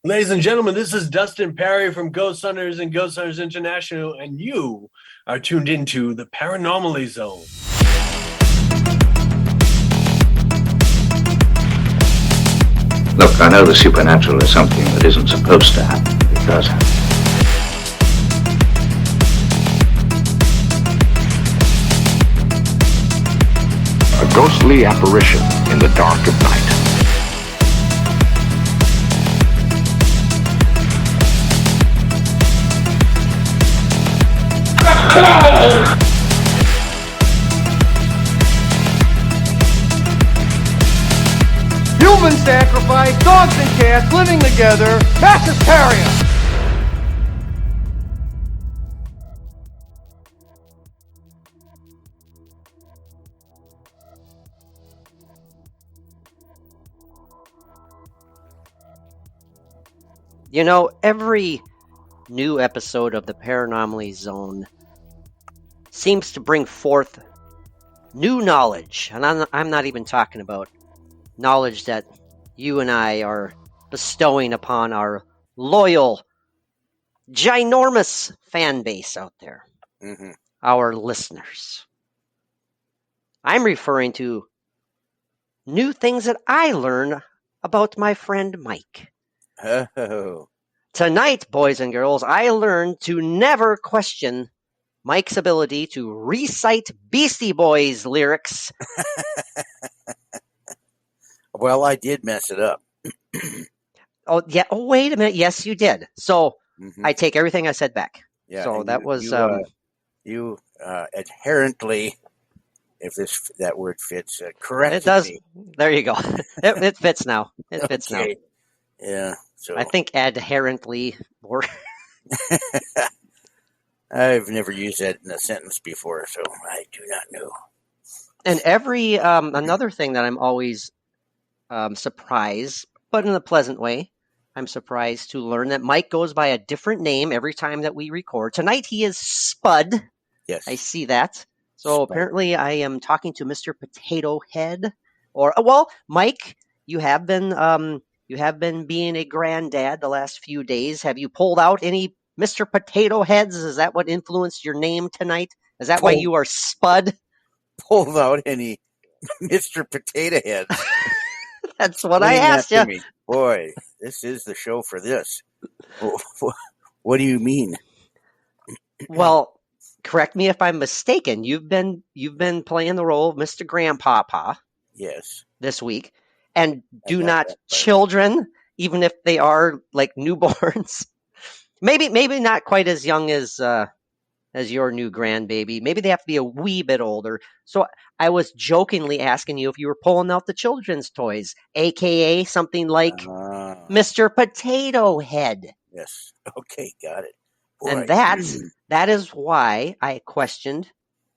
Ladies and gentlemen, this is Dustin Perry from Ghost Hunters and Ghost Hunters International, and you are tuned into the Paranormally Zone. Look, I know the supernatural is something that isn't supposed to happen, but it does happen. A ghostly apparition in the dark of night. Human sacrifice, dogs and cats living together, mass hysteria. You know, every new episode of the Paranormally Zone seems to bring forth new knowledge. And I'm not even talking about knowledge that you and I are bestowing upon our loyal, ginormous fan base out there, our listeners. I'm referring to new things that I learn about my friend Mike. Oh. Tonight, boys and girls, I learned to never question Mike's ability to recite Beastie Boys lyrics. Well, I did mess it up. Oh, yeah. Oh, wait a minute. Yes, you did. So I take everything I said back. Yeah, So that was you adherently, if that word fits, corrected it does. me. There you go. It fits now. It fits now. Yeah. So I think adherently or I've never used that in a sentence before, so I do not know. and every another thing that I'm always surprised, but in a pleasant way. I'm surprised to learn that Mike goes by a different name every time that we record. Tonight he is Spud. Yes. I see that. So Spud. apparently I am talking to Mr. Potato Head. Or well, Mike, you have been being a granddad the last few days. Have you pulled out any Mr. Potato Heads? Is that what influenced your name tonight? Is that why you are Spud? Pulled out any Mr. Potato Head. That's what I asked you. Me. Boy, this is the show for this. What do you mean? Well, correct me if I'm mistaken. You've been playing the role of Mr. Grandpapa. Yes. This week, and do not children, even if they are like newborns, maybe not quite as young as your new grandbaby. Maybe they have to be a wee bit older. So I was jokingly asking you if you were pulling out the children's toys, aka something like Mr. Potato Head. Yes. Okay, got it. Boy, and that is why I questioned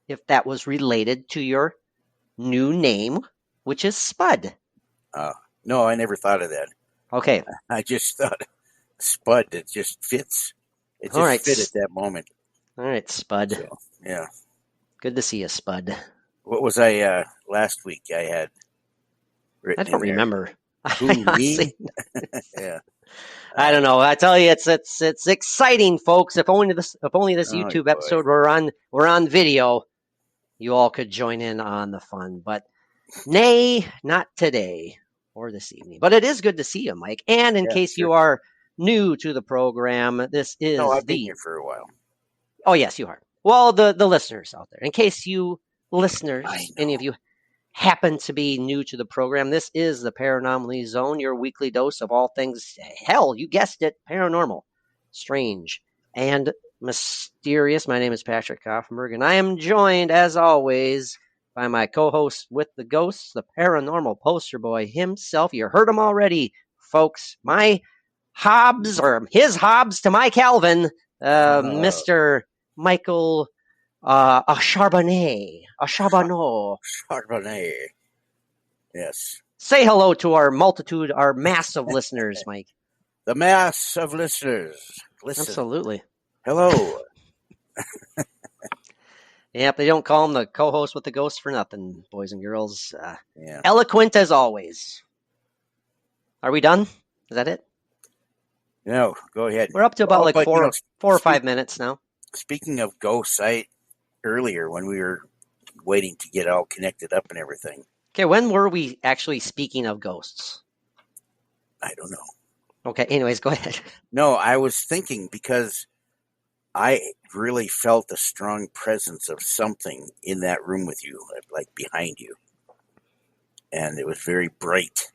if that was related to your new name, which is Spud. No, I never thought of that. Okay. I just thought Spud, it just fits. It just fit at that moment. All right, Spud. So, yeah. Good to see you, Spud. What was I last week? I had written I don't remember. Who, me? Yeah. I don't know. I tell you, it's exciting, folks. If only this YouTube episode were on video, you all could join in on the fun. But nay, not today or this evening. But it is good to see you, Mike. And in case you are new to the program, this is I've been here for a while. Oh, yes, you are. Well, the listeners out there. In case you listeners, any of you happen to be new to the program, this is the Paranormally Zone, your weekly dose of all things, hell, you guessed it, paranormal, strange, and mysterious. My name is Patrick Koffenberg, and I am joined, as always, by my co-host with the ghosts, the paranormal poster boy himself. You heard him already, folks. My Hobbs, or his Hobbs to my Calvin, Mr. Michael Charbonnet. Charbonnet. Yes. Say hello to our mass of listeners, Mike. The mass of listeners. Listen. Absolutely. Hello. Yep, they don't call him the co-host with the ghost for nothing, boys and girls. Eloquent as always. Are we done? Is that it? No, go ahead. We're up to about But, four or 5 minutes now. Speaking of ghosts, earlier when we were waiting to get all connected up and everything, Okay, when were we actually speaking of ghosts? I don't know. Okay, anyways, go ahead. No, I was thinking because I really felt a strong presence of something in that room with you, like behind you. And it was very bright.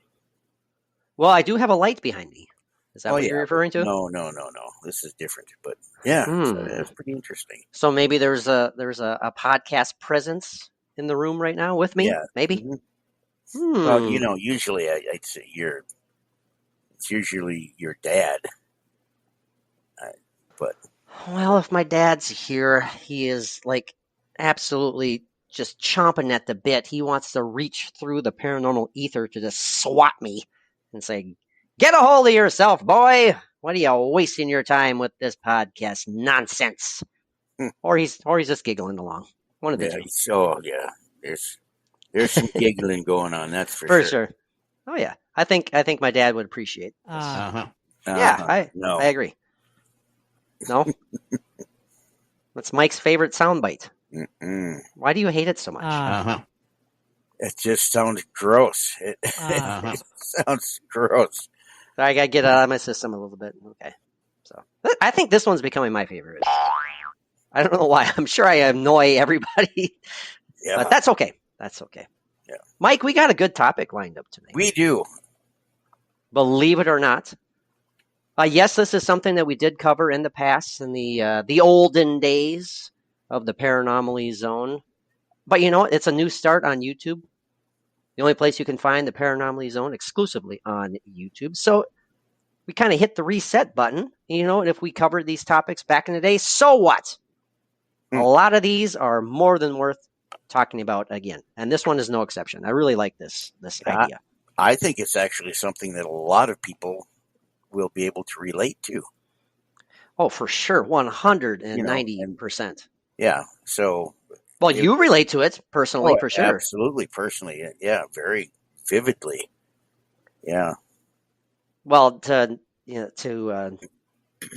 Well, I do have a light behind me. Is that what yeah, you're referring to? No. This is different. But yeah, so it's pretty interesting. So maybe there's a podcast presence in the room right now with me. Yeah. Maybe. Mm-hmm. Well, usually I'd say it's usually your dad. But well, if my dad's here, he is like absolutely just chomping at the bit. He wants to reach through the paranormal ether to just swat me and say, "Get a hold of yourself, boy! What are you wasting your time with this podcast nonsense?" Or he's just giggling along. One of the two. So yeah, there's some giggling going on. That's for sure. Oh yeah, I think my dad would appreciate. Yeah, I agree. No, that's Mike's favorite soundbite. Why do you hate it so much? It just sounds gross. It sounds gross. I gotta get it out of my system a little bit. Okay, so I think this one's becoming my favorite. I don't know why. I'm sure I annoy everybody, but that's okay. That's okay. Yeah, Mike, we got a good topic lined up tonight. We do. Believe it or not. Yes, this is something that we did cover in the past, in the olden days of the Paranormally Zone. But you know, it's a new start on YouTube. The only place you can find the Paranormally Zone exclusively on YouTube. So we kind of hit the reset button. You know, if we covered these topics back in the day, so what? A lot of these are more than worth talking about again. And this one is no exception. I really like this idea. I think it's actually something that a lot of people will be able to relate to. Oh, for sure. 190%. Yeah. So. Well, you relate to it personally, for sure. Absolutely. Personally. Yeah. Very vividly. Yeah. Well, to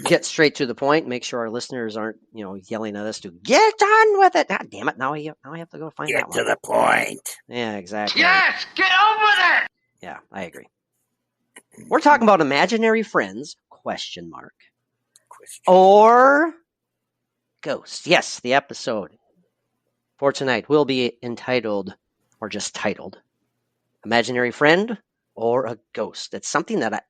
get straight to the point, make sure our listeners aren't, yelling at us to get on with it. God damn it. Now I have to go find that one. Get to the point. Yeah, exactly. Yes, get on with it. Yeah, I agree. We're talking about imaginary friends, ? Or ghosts. Yes, the episode for tonight will be entitled, or just titled, Imaginary Friend or a Ghost. It's something that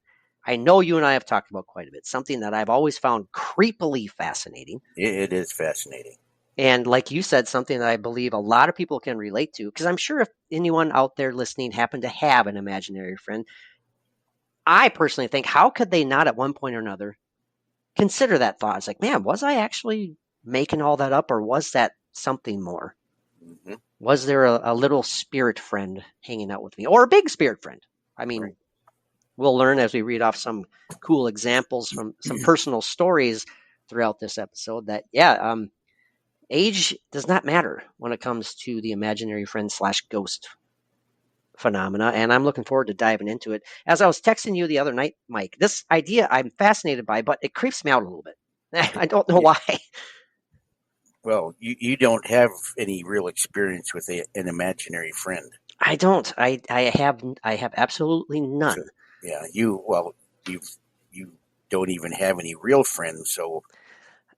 I know you and I have talked about quite a bit. Something that I've always found creepily fascinating. It is fascinating. And like you said, something that I believe a lot of people can relate to. Because I'm sure if anyone out there listening happened to have an imaginary friend, I personally think, how could they not at one point or another consider that thought? It's like, man, was I actually making all that up, or was that something more? Mm-hmm. Was there a little spirit friend hanging out with me, or a big spirit friend? I mean, right. We'll learn as we read off some cool examples from some personal stories throughout this episode that, age does not matter when it comes to the imaginary friend / ghost phenomena, and I'm looking forward to diving into it. As I was texting you the other night, Mike, this idea I'm fascinated by, but it creeps me out a little bit. I don't know why. Well, you don't have any real experience with an imaginary friend. I don't. I have absolutely none. So, you don't even have any real friends, so.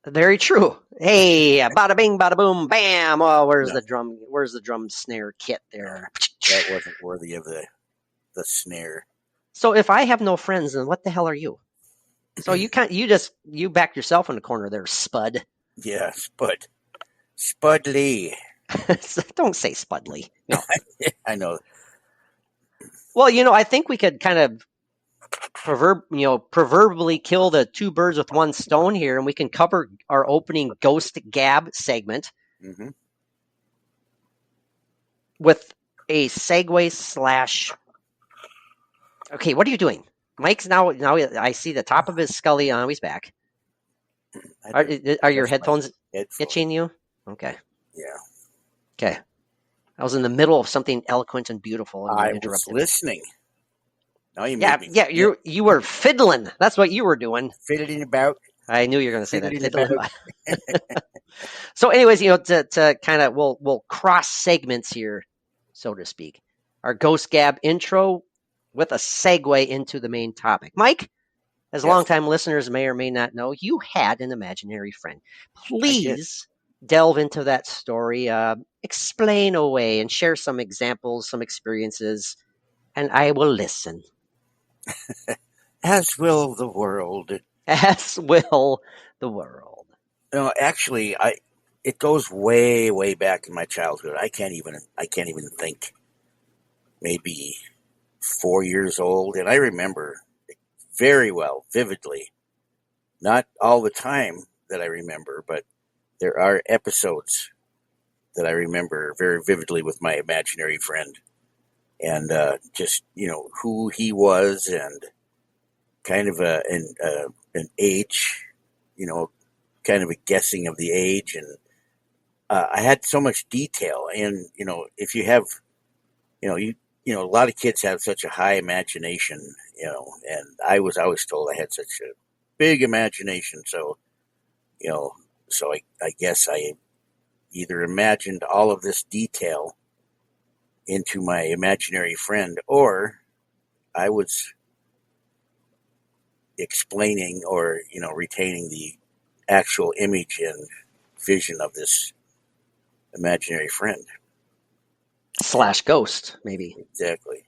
Very true. Hey, bada bing, bada boom, bam. Oh, where's the drum? Where's the drum snare kit there? That wasn't worthy of the snare. So if I have no friends, then what the hell are you? So you back yourself in the corner there, Spud. Yeah, Spud. Spud Lee. Don't say Spud Lee. No. I know. Well, I think we could kind of proverbially kill the two birds with one stone here, and we can cover our opening Ghost Gab segment with a segue / Okay, what are you doing? Mike's now I see the top of his scully on his back. Are your headphones itching you? Okay. Yeah. Okay. I was in the middle of something eloquent and beautiful, and I was listening. Now you Yeah, made me yeah. You were fiddling. That's what you were doing. fiddling about. I knew you were going to say that. Fiddling Fiddling. about. So, anyways, to kind of we'll cross segments here, so to speak. Our Ghost Gab intro with a segue into the main topic. Mike, as Yes. longtime listeners may or may not know, you had an imaginary friend. I did. Please delve into that story, explain away, and share some examples, some experiences, and I will listen. As will the world. As will the world. No, actually, it goes way, way back in my childhood. I can't even think. Maybe 4 years old, and I remember it very well, vividly. Not all the time that I remember, but there are episodes that I remember very vividly with my imaginary friend, and just who he was, and kind of an age, kind of a guessing of the age, and I had so much detail, and if you have, a lot of kids have such a high imagination, and I was always told I had such a big imagination, so I guess I either imagined all of this detail into my imaginary friend, or I was explaining or retaining the actual image and vision of this imaginary friend. / ghost, maybe. Exactly.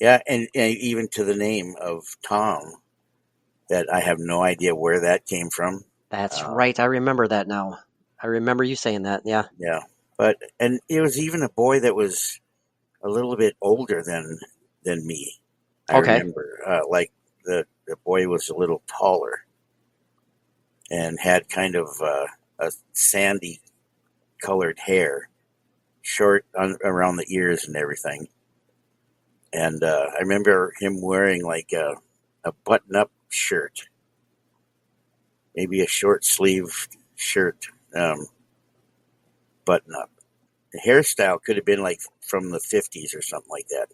Yeah, and even to the name of Tom, that I have no idea where that came from. That's right. I remember that now. I remember you saying that. Yeah. Yeah, and it was even a boy that was a little bit older than me. I Okay. remember, like the boy was a little taller and had kind of a sandy colored hair, short around the ears and everything. And I remember him wearing like a button-up shirt, maybe a short sleeve shirt, button-up. The hairstyle could have been like from the 50s or something like that,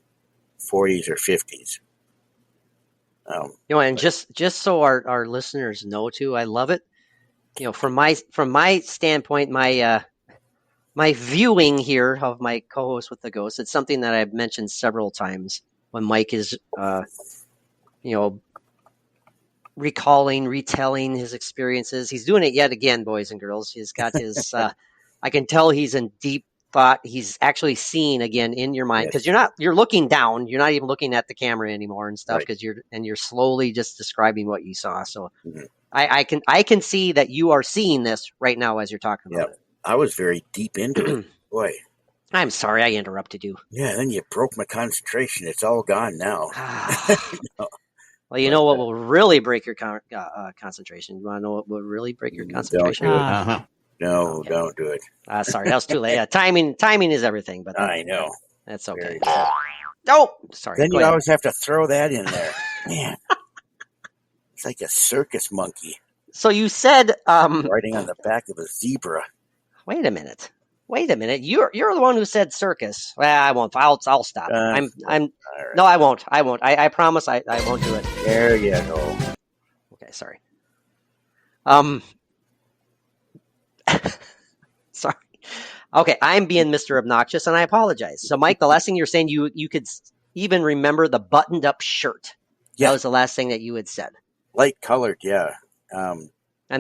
40s or 50s. And just so our listeners know too, I love it. From my standpoint, my viewing here of my co-host with the ghost, it's something that I've mentioned several times when Mike is recalling, retelling his experiences. He's doing it yet again, boys and girls. He's got his I can tell he's in deep thought. He's actually seeing again in your mind, because you're looking down. You're not even looking at the camera anymore and stuff, because you're slowly just describing what you saw. So I can see that you are seeing this right now as you're talking about it. I was very deep into it. Boy. I'm sorry I interrupted you. Yeah, then you broke my concentration. It's all gone now. Well, you know what will really break your concentration? You want to know what will really break your concentration? Don't do it. No, okay. Don't do it. Sorry, that was too late. Timing is everything. But I know. That's okay. Oh, sorry. Then you always have to throw that in there. Man, it's like a circus monkey. So you said riding on the back of a zebra. Wait a minute. You're the one who said circus. Well, I won't. I'll stop. I'm. Right. No, I won't. I promise. I won't do it. There you go. Okay, sorry. Sorry. Okay, I'm being Mr. Obnoxious, and I apologize. So, Mike, the last thing you're saying, you could even remember the buttoned-up shirt. Yeah. That was the last thing that you had said. Light colored, yeah. And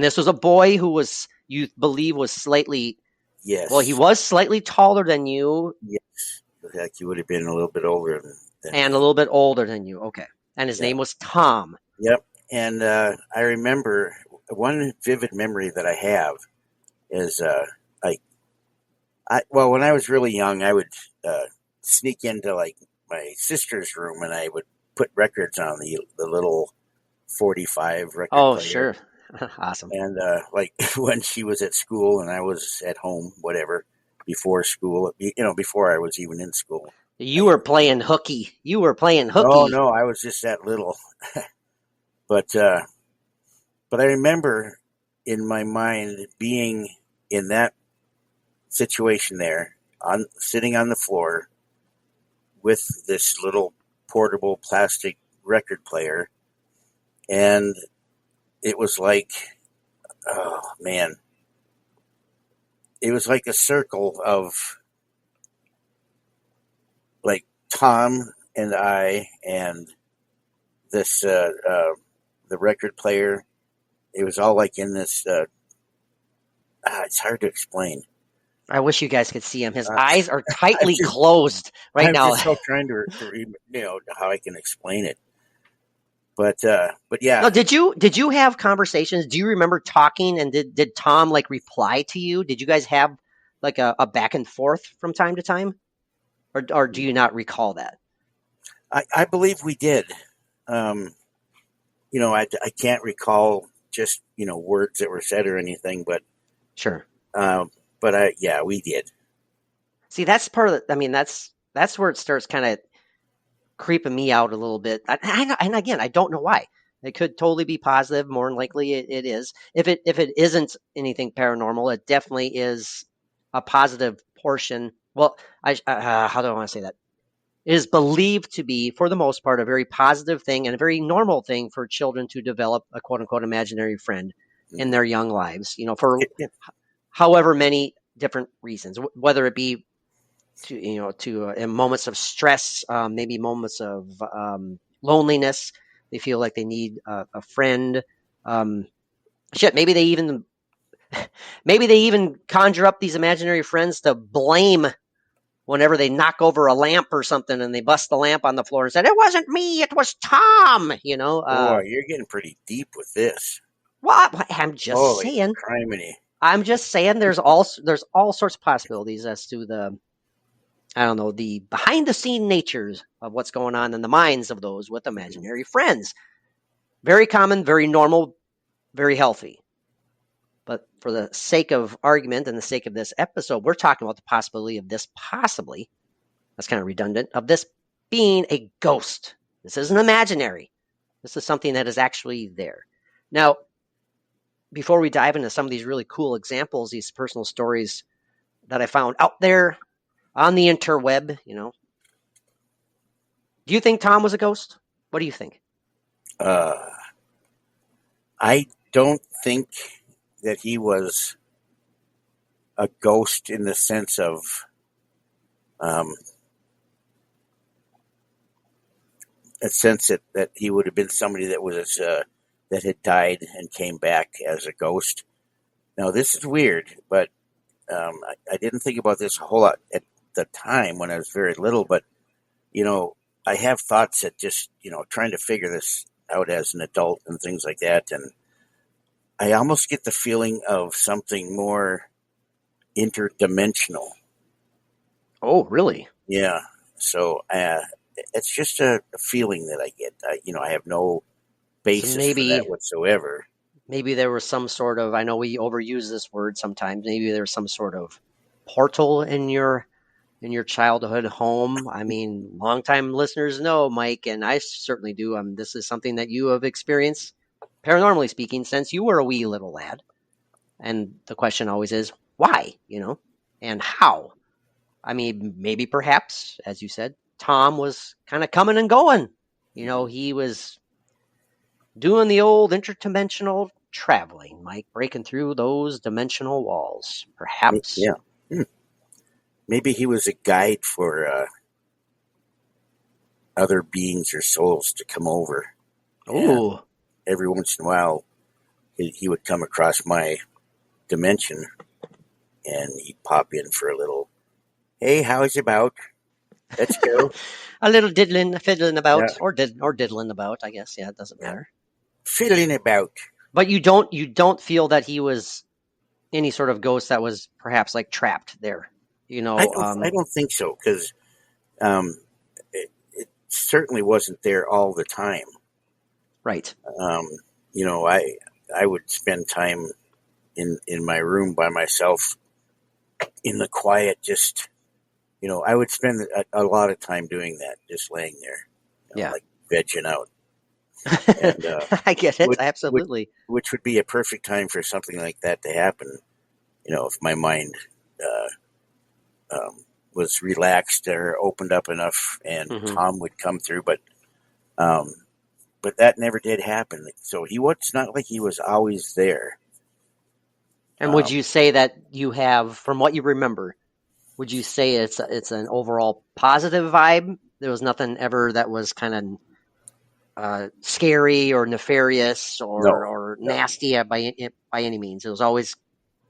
this was a boy who you believe was slightly. Yes. Well, he was slightly taller than you. Yes. Like he would have been a little bit older than and me. A little bit older than you. Okay. And his name was Tom. Yep. And I remember one vivid memory that I have is when I was really young, I would sneak into like my sister's room and I would put records on the little 45 record player. Sure. Awesome. And like when she was at school and I was at home, whatever, before school, before I was even in school. You were playing hooky. Oh, no, I was just that little. But I remember in my mind being in that situation there, sitting on the floor with this little portable plastic record player, and it was like, oh man, it was like a circle of like Tom and I and this the record player. It was all like in this. It's hard to explain. I wish you guys could see him. His Uh, eyes are tightly just- closed right I'm now. just still trying to how I can explain it. But yeah. No, did you have conversations? Do you remember talking? And did Tom like reply to you? Did you guys have like a back and forth from time to time, or do you not recall that? I believe we did. I can't recall just words that were said or anything, but Sure. We did. See, that's part of the. I mean, that's where it starts kind of creeping me out a little bit. And again, I don't know why. It could totally be positive. More than likely, it is. If it isn't anything paranormal, it definitely is a positive portion. Well, how do I want to say that? It is believed to be, for the most part, a very positive thing and a very normal thing for children to develop a quote unquote imaginary friend in their young lives. For however many different reasons, whether it be in moments of stress, maybe moments of loneliness. They feel like they need a friend. Maybe they even conjure up these imaginary friends to blame whenever they knock over a lamp or something and they bust the lamp on the floor and said, "It wasn't me, it was Tom." Boy, you're getting pretty deep with this. Well, I'm just Holy saying. criminy. I'm just saying. There's all sorts of possibilities as to the behind the scene natures of what's going on in the minds of those with imaginary friends. Very common, very normal, very healthy. But for the sake of argument and the sake of this episode, we're talking about the possibility of this possibly, that's kind of redundant, of this being a ghost. This isn't imaginary. This is something that is actually there. Now, before we dive into some of these really cool examples, these personal stories that I found out there on the interweb, do you think Tom was a ghost? What do you think? I don't think that he was a ghost in the sense of that he would have been somebody that was that had died and came back as a ghost. Now, this is weird, but I didn't think about this a whole lot at the time when I was very little, but I have thoughts that just trying to figure this out as an adult and things like that, and I almost get the feeling of something more interdimensional. Oh, really? Yeah. So it's just a feeling that I get. I have no basis for that whatsoever. Maybe there was some sort of, I know we overuse this word sometimes, maybe there was some sort of portal in your childhood home. I mean, longtime listeners know, Mike, and I certainly do. This is something that you have experienced, paranormally speaking, since you were a wee little lad. And the question always is, why, and how? I mean, maybe perhaps, as you said, Tom was kind of coming and going. He was doing the old interdimensional traveling, Mike, breaking through those dimensional walls. Perhaps. Yeah. Maybe he was a guide for other beings or souls to come over. Ooh. Every once in a while, he would come across my dimension, and he'd pop in for a little, "Hey, how's about? Let's go." A little fiddling about, yeah. or diddling about, I guess. Yeah, it doesn't matter. Fiddling about. But you don't feel that he was any sort of ghost that was perhaps like trapped there. I don't think so, because it certainly wasn't there all the time. Right. I would spend time in my room by myself in the quiet, just, I would spend a lot of time doing that, just laying there, like vegging out. And, I get it. Absolutely. Which would be a perfect time for something like that to happen. If my mind was relaxed or opened up enough, and Tom would come through. But but that never did happen. So it's not like he was always there. And would you say that you have, from what you remember, would you say it's an overall positive vibe? There was nothing ever that was kind of scary or nefarious or No. nasty by any means. It was always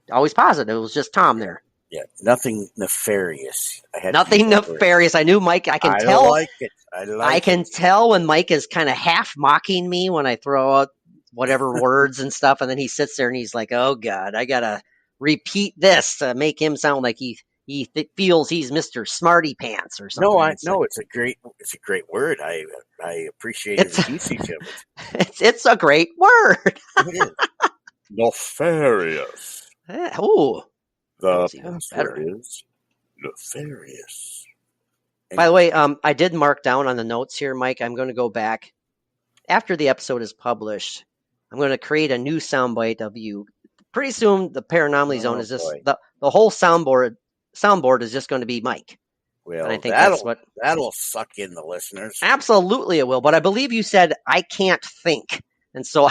positive. It was just Tom there. Yeah, nothing nefarious. Nothing nefarious. I knew Mike. I can tell. Like it. I can tell when Mike is kind of half mocking me when I throw out whatever words and stuff, and then he sits there and he's like, "Oh God, I gotta repeat this to make him sound like he feels he's Mr. Smarty Pants or something." It's a great word. I appreciate the usage of it. It's a great word. It is. Nefarious. Ooh, The even password better. is nefarious. By the way, I did mark down on the notes here, Mike. I'm going to go back after the episode is published. I'm going to create a new soundbite of you. Pretty soon, the Paranormally Zone is just the whole soundboard is just going to be Mike. Well, and I think that'll suck in the listeners. Absolutely, it will. But I believe you said I can't think, and so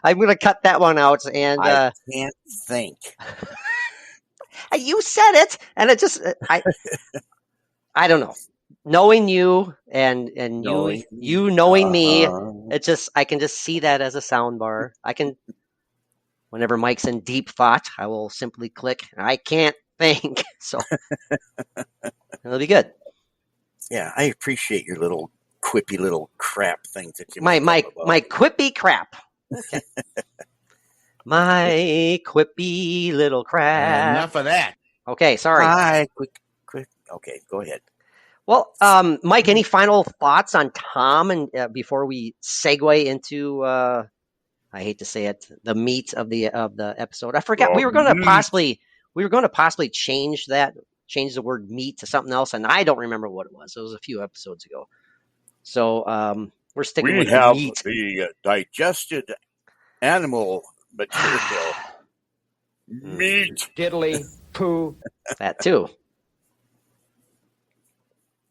I'm going to cut that one out. And I can't think. You said it, and it just I don't know. Knowing you and you knowing me, it just I can just see that as a sound bar. I can, whenever Mike's in deep thought, I will simply click. I can't think, so it'll be good. Yeah, I appreciate your little quippy little crap things that you my about. quippy crap. Okay. My quippy little crap. Enough of that. Okay, sorry. Quick. Okay, go ahead. Well, Mike, any final thoughts on Tom, and before we segue into, I hate to say it, the meat of the episode? I forgot we were going to possibly change the word meat to something else, and I don't remember what it was. It was a few episodes ago. So we're sticking with the meat. The digested animal material. Meat. Diddly poo. That too.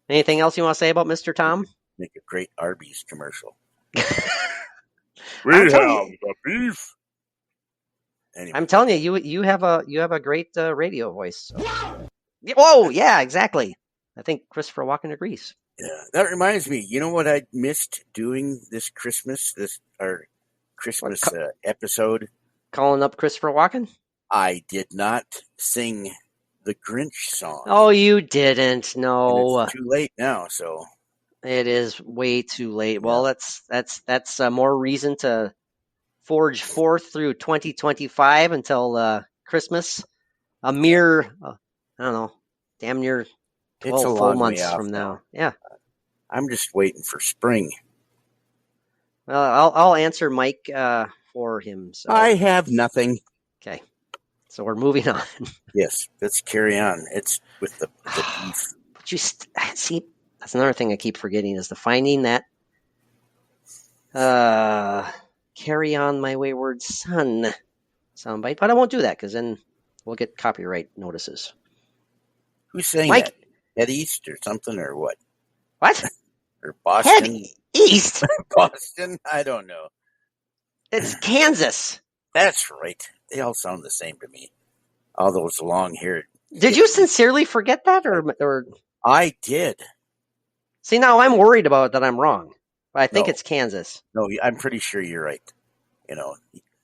Anything else you want to say about Mr. Tom? Make a great Arby's commercial. We have the beef. Anyway. I'm telling you have a great radio voice. So. Whoa, yeah, exactly. I think Christopher Walken agrees. Yeah, that reminds me. You know what I missed doing this Christmas? Our Christmas episode. Calling up Christopher Walken? I did not sing the Grinch song. Oh, you didn't. No, and it's too late now. So it is way too late. Well, that's more reason to forge forth through 2025 until Christmas. A mere, I don't know, damn near 12 full months from now. Yeah, I'm just waiting for spring. Well, I'll answer Mike for him. So. I have nothing. Okay. So we're moving on. Yes, let's carry on. It's with the beef. But you see, that's another thing I keep forgetting is the finding that "Carry On, My Wayward Son" soundbite. But I won't do that because then we'll get copyright notices. Who's saying Mike? that? Head East or something or what? What? Or Boston? Head East? Boston? I don't know. It's Kansas. That's right. They all sound the same to me. All those long-haired. Did you sincerely forget that, or? I did. See, now I'm worried about that. I'm wrong, but I think it's Kansas. No, I'm pretty sure you're right. You know,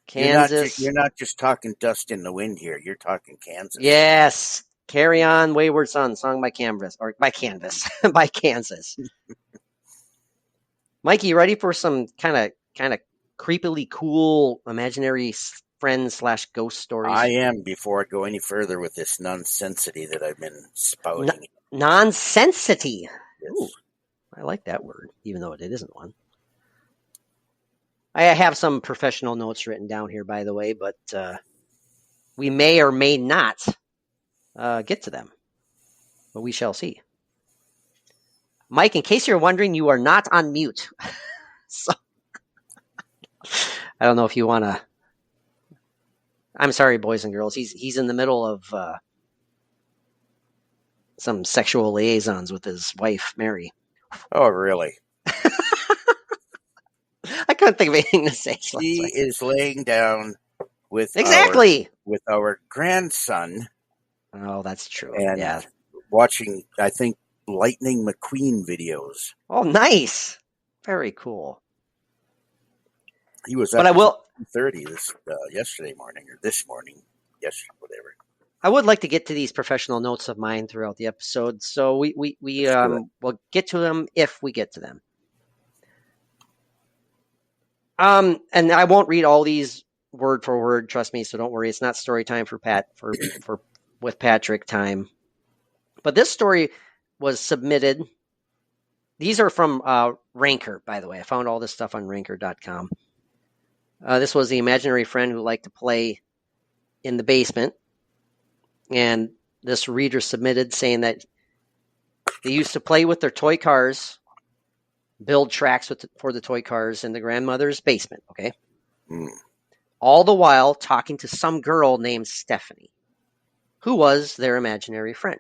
Kansas. You're not just talking dust in the wind here. You're talking Kansas. Yes. "Carry On, Wayward Son," sung by Kansas. By Kansas. Mikey, you ready for some kind of creepily cool imaginary friends / ghost stories? I am, before I go any further with this nonsensity that I've been spouting. Nonsensity. Yes. Ooh, I like that word, even though it isn't one. I have some professional notes written down here, by the way, but we may or may not get to them. But we shall see. Mike, in case you're wondering, you are not on mute. So I don't know if you want to. I'm sorry, boys and girls. He's in the middle of some sexual liaisons with his wife, Mary. Oh, really? I couldn't think of anything to say. So She is laying down with exactly. our grandson Oh, that's true. and Yeah. watching, I think, Lightning McQueen videos. Oh, nice. Very cool. He was But up I will. 30 yesterday morning or this morning, yesterday, whatever. I would like to get to these professional notes of mine throughout the episode, so we will get to them if we get to them. And I won't read all these word for word. Trust me, so don't worry. It's not story time for with Patrick time. But this story was submitted. These are from Ranker, by the way. I found all this stuff on Ranker.com. This was the imaginary friend who liked to play in the basement. And this reader submitted saying that they used to play with their toy cars, build tracks for the toy cars in the grandmother's basement, okay? All the while talking to some girl named Stephanie, who was their imaginary friend.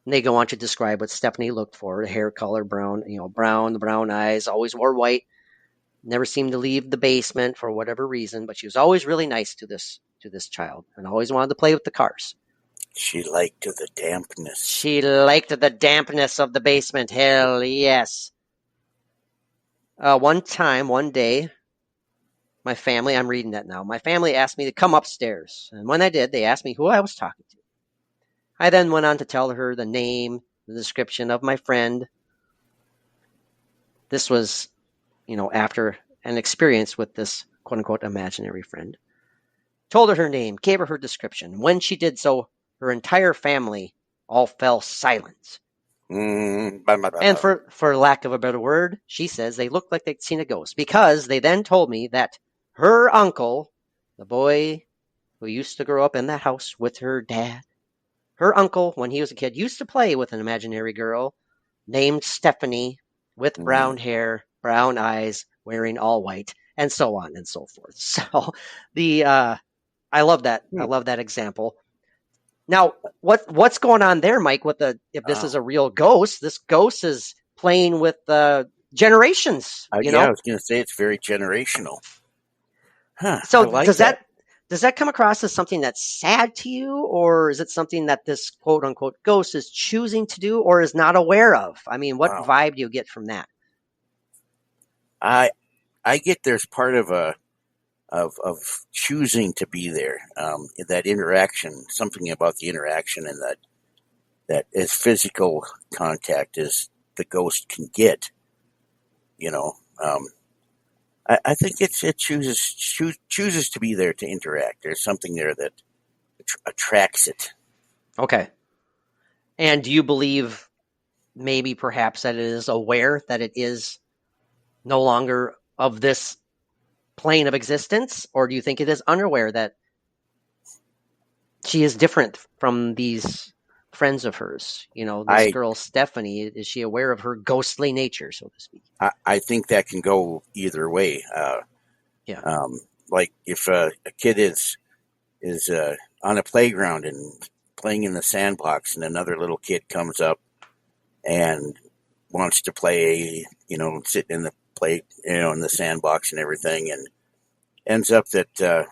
And they go on to describe what Stephanie looked for: the hair color, brown, the brown eyes, always wore white, never seemed to leave the basement for whatever reason, but she was always really nice to this child and always wanted to play with the cars. She liked the dampness. She liked the dampness of the basement. Hell yes. One day, my family, I'm reading that now, my family asked me to come upstairs. And when I did, they asked me who I was talking to. I then went on to tell her the name, the description of my friend. This was, after an experience with this quote-unquote imaginary friend. Told her name, gave her description. When she did so, her entire family all fell silent. And for lack of a better word, she says they looked like they'd seen a ghost, because they then told me that her uncle, the boy who used to grow up in that house with her dad, her uncle, when he was a kid, used to play with an imaginary girl named Stephanie with brown hair, brown eyes, wearing all white, and so on and so forth. So I love that. I love that example. Now, what's going on there, Mike? If this is a real ghost, this ghost is playing with generations. Yeah, I was going to say it's very generational. Huh. So does that come across as something that's sad to you, or is it something that this quote unquote ghost is choosing to do or is not aware of? I mean, what vibe do you get from that? I get there's part of choosing to be there. That interaction, something about the interaction, and that as physical contact as the ghost can get. I think it chooses to be there to interact. There's something there that attracts it. Okay. And do you believe maybe perhaps that it is aware that it is no longer of this plane of existence, or do you think it is unaware that she is different from these friends of hers? This girl Stephanie, is she aware of her ghostly nature, so to speak? I think that can go either way. Like if a kid is on a playground and playing in the sandbox, and another little kid comes up and wants to play, sitting in the play, in the sandbox and everything, and ends up that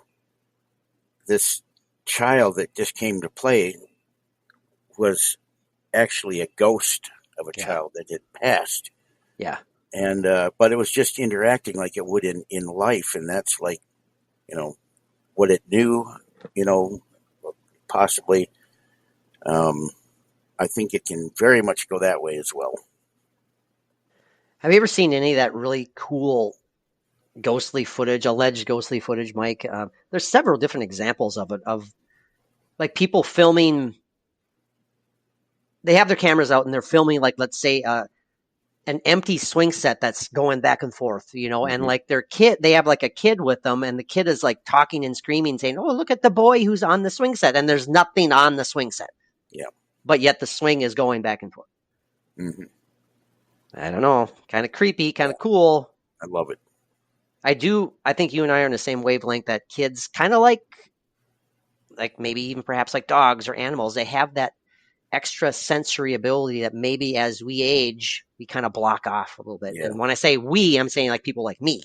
this child that just came to play was actually a ghost of a child that had passed. Yeah. And but it was just interacting like it would in life, and that's like, what it knew, possibly. I think it can very much go that way as well. Have you ever seen any of that really cool ghostly footage, alleged ghostly footage, Mike? There's several different examples of it, of like people filming. They have their cameras out and they're filming, like, let's say, an empty swing set that's going back and forth, and like their kid, they have like a kid with them, and the kid is like talking and screaming, saying, "Oh, look at the boy who's on the swing set," and there's nothing on the swing set. Yeah. But yet the swing is going back and forth. Mm-hmm. I don't know. Kind of creepy, kind of cool. I love it. I think you and I are on the same wavelength, that kids kind of like maybe even perhaps like dogs or animals. They have that extra sensory ability that maybe as we age, we kind of block off a little bit. Yeah. And when I say we, I'm saying like people like me.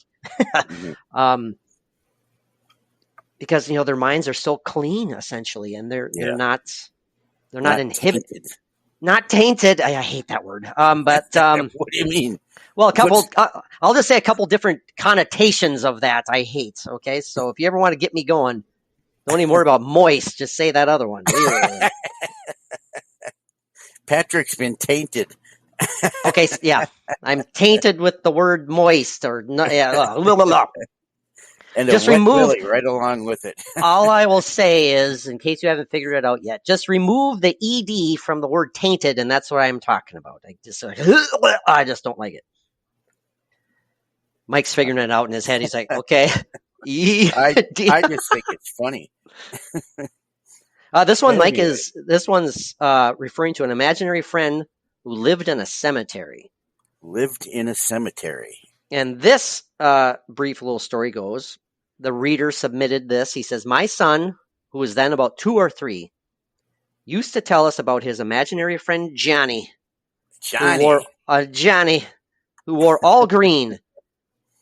Mhm. Because their minds are so clean essentially, and they're Yeah. not inhibited, tainted. not tainted. I hate that word. But What do you mean? well, a couple. What's- I'll just say a couple different connotations of that I hate. Okay, so if you ever want to get me going, don't even worry about moist. Just say that other one. Patrick's been tainted. Okay, yeah, I'm tainted with the word moist or not. Yeah, blah, blah, blah. And Just a wet remove. willy right along with it. All I will say is, in case you haven't figured it out yet, just remove the ed from the word tainted, and that's what I'm talking about. I just don't like it. Mike's figuring it out in his head. He's like, okay. I just think it's funny. This one, But Mike, anyway. this one's referring to an imaginary friend who lived in a cemetery. Lived in a cemetery. And this brief little story goes, the reader submitted this. He says, my son, who was then about 2 or 3, used to tell us about his imaginary friend Johnny, Johnny. who wore all green,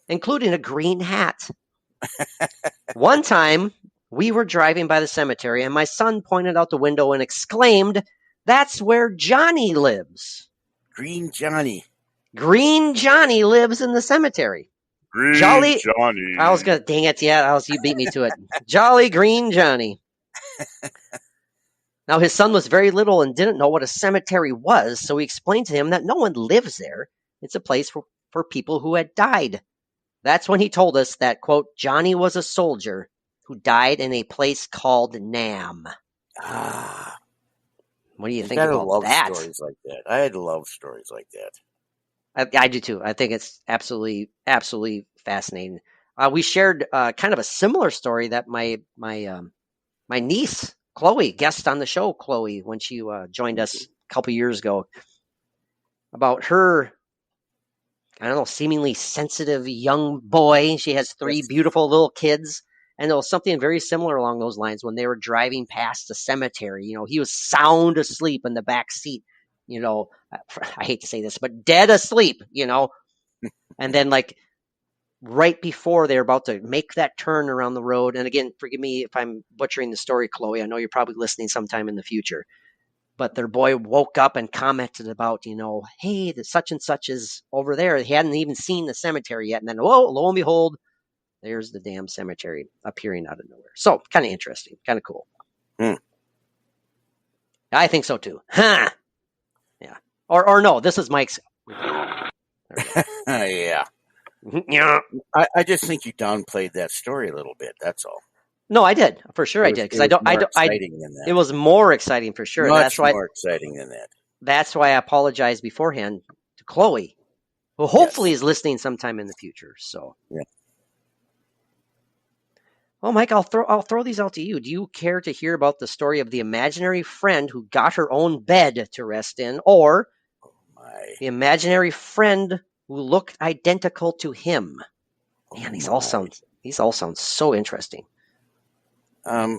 including a green hat. One time, we were driving by the cemetery, and my son pointed out the window and exclaimed, "That's where Johnny lives." Green Johnny. Green Johnny lives in the cemetery. Green Jolly. Johnny. I was gonna, dang it, yeah, you beat me to it. Jolly Green Johnny. Now, his son was very little and didn't know what a cemetery was, so we explained to him that no one lives there. It's a place for people who had died. That's when he told us that, quote, Johnny was a soldier who died in a place called Nam. Ah, What do you you think gotta about love that? stories like that. I had love stories like that. I do too. I think it's absolutely, absolutely fascinating. We shared kind of a similar story that my niece Chloe, guest on the show, Chloe, when she joined us a couple years ago, about her, I don't know, seemingly sensitive young boy. She has 3 Yes. beautiful little kids. And there was something very similar along those lines when they were driving past the cemetery. He was sound asleep in the back seat. I hate to say this, but dead asleep, And then, like, right before they're about to make that turn around the road, and again, forgive me if I'm butchering the story, Chloe. I know you're probably listening sometime in the future. But their boy woke up and commented about, hey, the such and such is over there. He hadn't even seen the cemetery yet. And then, whoa, lo and behold, there's the damn cemetery appearing out of nowhere. So, kind of interesting, kind of cool. I think so too. Huh. Yeah. Or no, this is Mike's. Yeah. Yeah. I just think you downplayed that story a little bit. That's all. No, I did for sure. I did because I don't. Exciting than that. It was more exciting for sure. Much more exciting than that. That's why I apologize beforehand to Chloe, who hopefully is listening sometime in the future. So, yeah. Well, Mike, I'll throw these out to you. Do you care to hear about the story of the imaginary friend who got her own bed to rest in, or the imaginary friend who looked identical to him? Man, these all sound so interesting. Boy,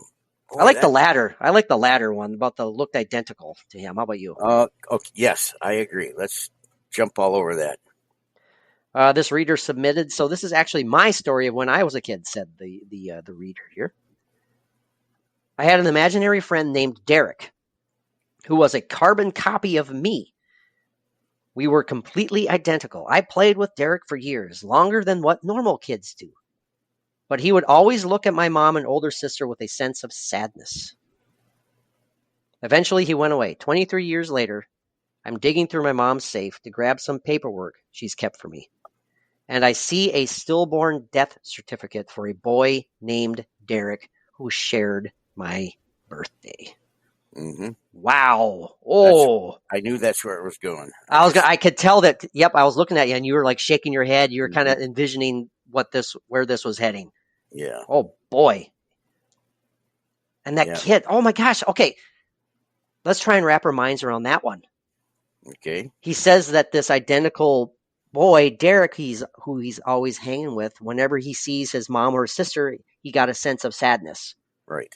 I like the latter. I like the latter one about the looked identical to him. How about you? Okay, yes, I agree. Let's jump all over that. This reader submitted. So this is actually my story of when I was a kid, said the reader here. I had an imaginary friend named Derek, who was a carbon copy of me. We were completely identical. I played with Derek for years, longer than what normal kids do. But he would always look at my mom and older sister with a sense of sadness. Eventually, he went away. 23 years later, I'm digging through my mom's safe to grab some paperwork she's kept for me. And I see a stillborn death certificate for a boy named Derek who shared my birthday. Mm-hmm. Wow. Oh. I knew that's where it was going. I could tell that, yep, I was looking at you and you were like shaking your head. You were kind of envisioning where this was heading. Yeah. Oh, boy. And that kid, oh my gosh. Okay. Let's try and wrap our minds around that one. Okay. He says that this identical boy, Derek, who he's always hanging with, whenever he sees his mom or his sister, he got a sense of sadness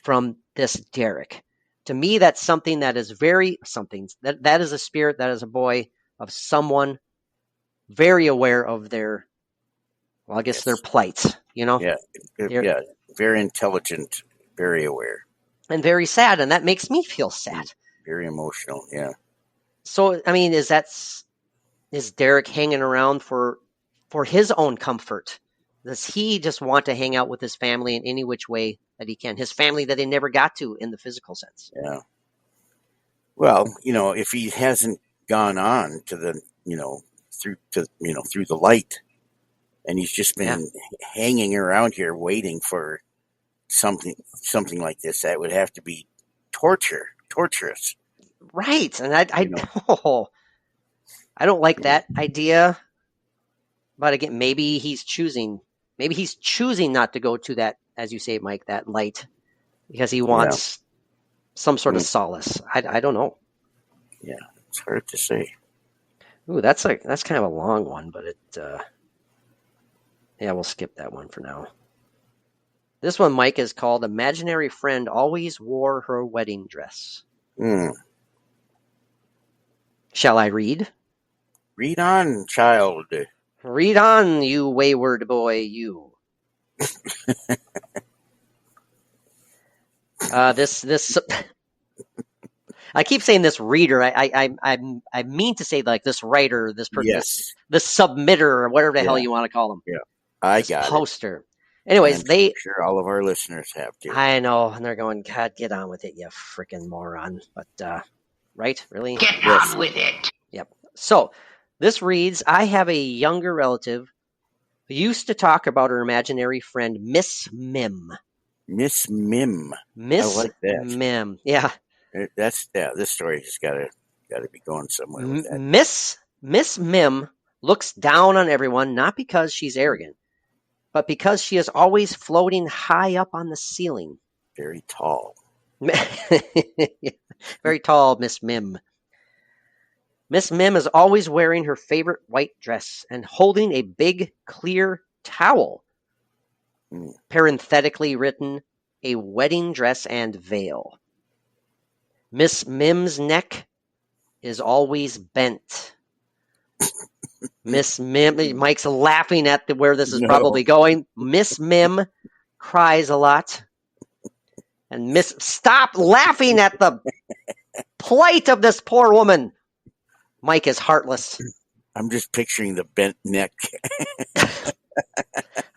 from this Derek. To me, that's something that is that is a spirit, that is a boy of someone very aware of their Well, I guess Yes. they're plight, you know, Yeah, yeah, very intelligent, very aware, and very sad, and that makes me feel sad. very emotional. Yeah, So, I mean, is Derek hanging around for his own comfort? Does he just want to hang out with his family in any which way that he can? His family that he never got to in the physical sense. yeah. Well, if he hasn't gone on to the, through the light, and he's just been hanging around here waiting for something like this, that would have to be torturous. Right. And I You know? oh, I don't like that idea. But again, maybe he's choosing not to go to that, as you say, Mike, that light, because he wants some sort of solace. I don't know. Yeah, it's hard to say. Ooh, that's kind of a long one, but we'll skip that one for now. This one, Mike, is called "Imaginary Friend Always Wore Her Wedding Dress." Shall I read? Read on, child. Read on, you wayward boy, you. This I keep saying this reader. I mean to say like this writer, this person, Yes. this submitter, or whatever the hell you want to call them. Yeah, I this got poster. it. Anyways, I'm sure all of our listeners have to. I know, and they're going, God, get on with it, you freaking moron. But right, really, Get on with it. Yep. So this reads: I have a younger relative who used to talk about her imaginary friend, Miss Mim. Miss Mim. Miss I like that. Mim. Yeah. This story has got to be going somewhere with that. Miss Mim looks down on everyone, not because she's arrogant, but because she is always floating high up on the ceiling. Very tall. Very tall, Miss Mim. Miss Mim is always wearing her favorite white dress and holding a big, clear towel. Parenthetically written, a wedding dress and veil. Miss Mim's neck is always bent. Miss Mim, Mike's laughing at where this is probably going. Miss Mim cries a lot. And stop laughing at the plight of this poor woman. Mike is heartless. I'm just picturing the bent neck.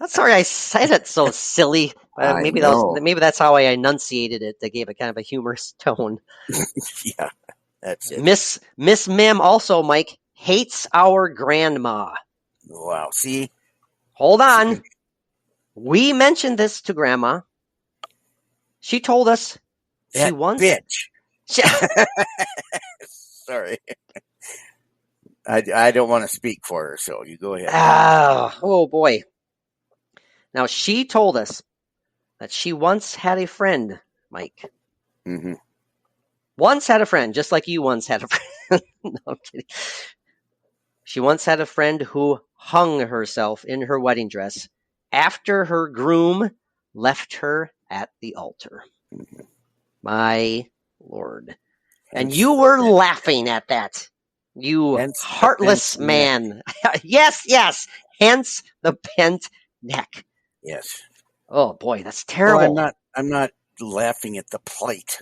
I'm sorry I said it so silly. Maybe that's how I enunciated it. That gave it kind of a humorous tone. Yeah, that's it. Miss Mim also, Mike, hates our grandma. Wow. See? Hold on. We mentioned this to Grandma. She told us that she once... bitch. Sorry. I don't want to speak for her, so you go ahead. Oh, boy. Now, she told us that she once had a friend, Mike. Mm-hmm. Once had a friend, just like you once had a friend. No, I'm kidding. She once had a friend who hung herself in her wedding dress after her groom left her at the altar. Mm-hmm. My Lord. And you were laughing at that. You heartless man. Yes. Hence the bent neck. Yes. Oh boy, that's terrible. Well, I'm not laughing at the plight,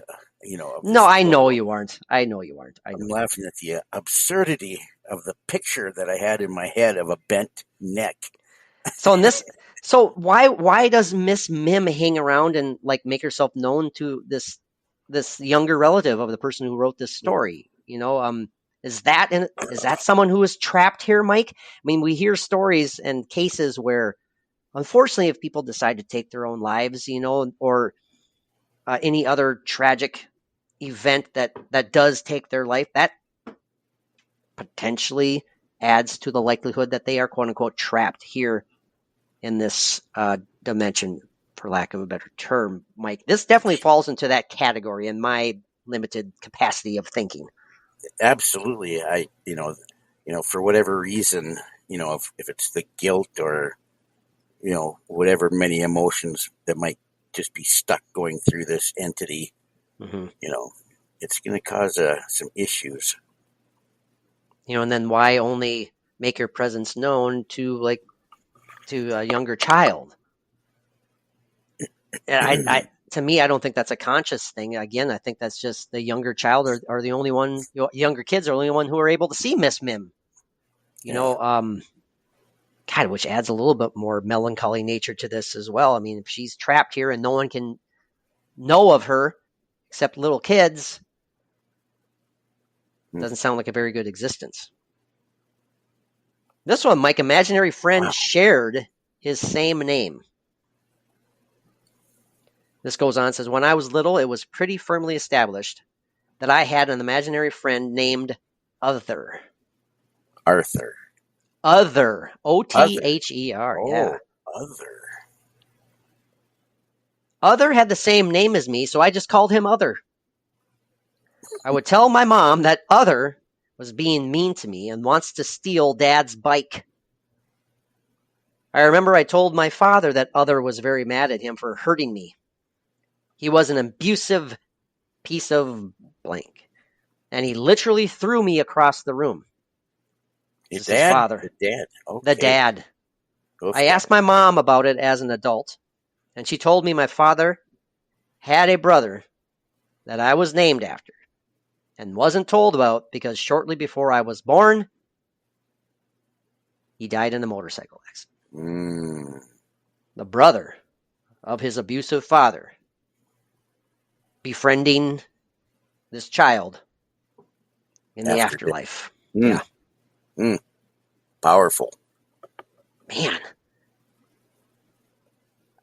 No, I know you aren't. I'm laughing at the absurdity of the picture that I had in my head of a bent neck. So why does Miss Mim hang around and like make herself known to this younger relative of the person who wrote this story? Is that someone who is trapped here, Mike? I mean, we hear stories and cases where, unfortunately, if people decide to take their own lives, or any other tragic event that does take their life, that potentially adds to the likelihood that they are, quote unquote, trapped here in this dimension, for lack of a better term, Mike. This definitely falls into that category in my limited capacity of thinking. Absolutely. For whatever reason, if it's the guilt or, whatever many emotions that might just be stuck going through this entity, mm-hmm. It's going to cause some issues. And then why only make your presence known to like to a younger child. And to me, I don't think that's a conscious thing. Again, I think that's just the younger child are the only one, younger kids are the only one who are able to see Miss Mim. God, which adds a little bit more melancholy nature to this as well. I mean, if she's trapped here and no one can know of her except little kids, doesn't sound like a very good existence. This one, Mike, imaginary friend shared his same name. This goes on, says, when I was little, it was pretty firmly established that I had an imaginary friend named Other. Arthur. Other. Other. Oh, Yeah. Other. Other had the same name as me, so I just called him Other. I would tell my mom that Other was being mean to me and wants to steal Dad's bike. I remember I told my father that Other was very mad at him for hurting me. He was an abusive piece of blank, and he literally threw me across the room. His father. The dad. Okay. The dad. I asked my mom about it as an adult, and she told me my father had a brother that I was named after and wasn't told about because shortly before I was born, he died in a motorcycle accident. The brother of his abusive father befriending this child in the afterlife. Yeah. Powerful. Man.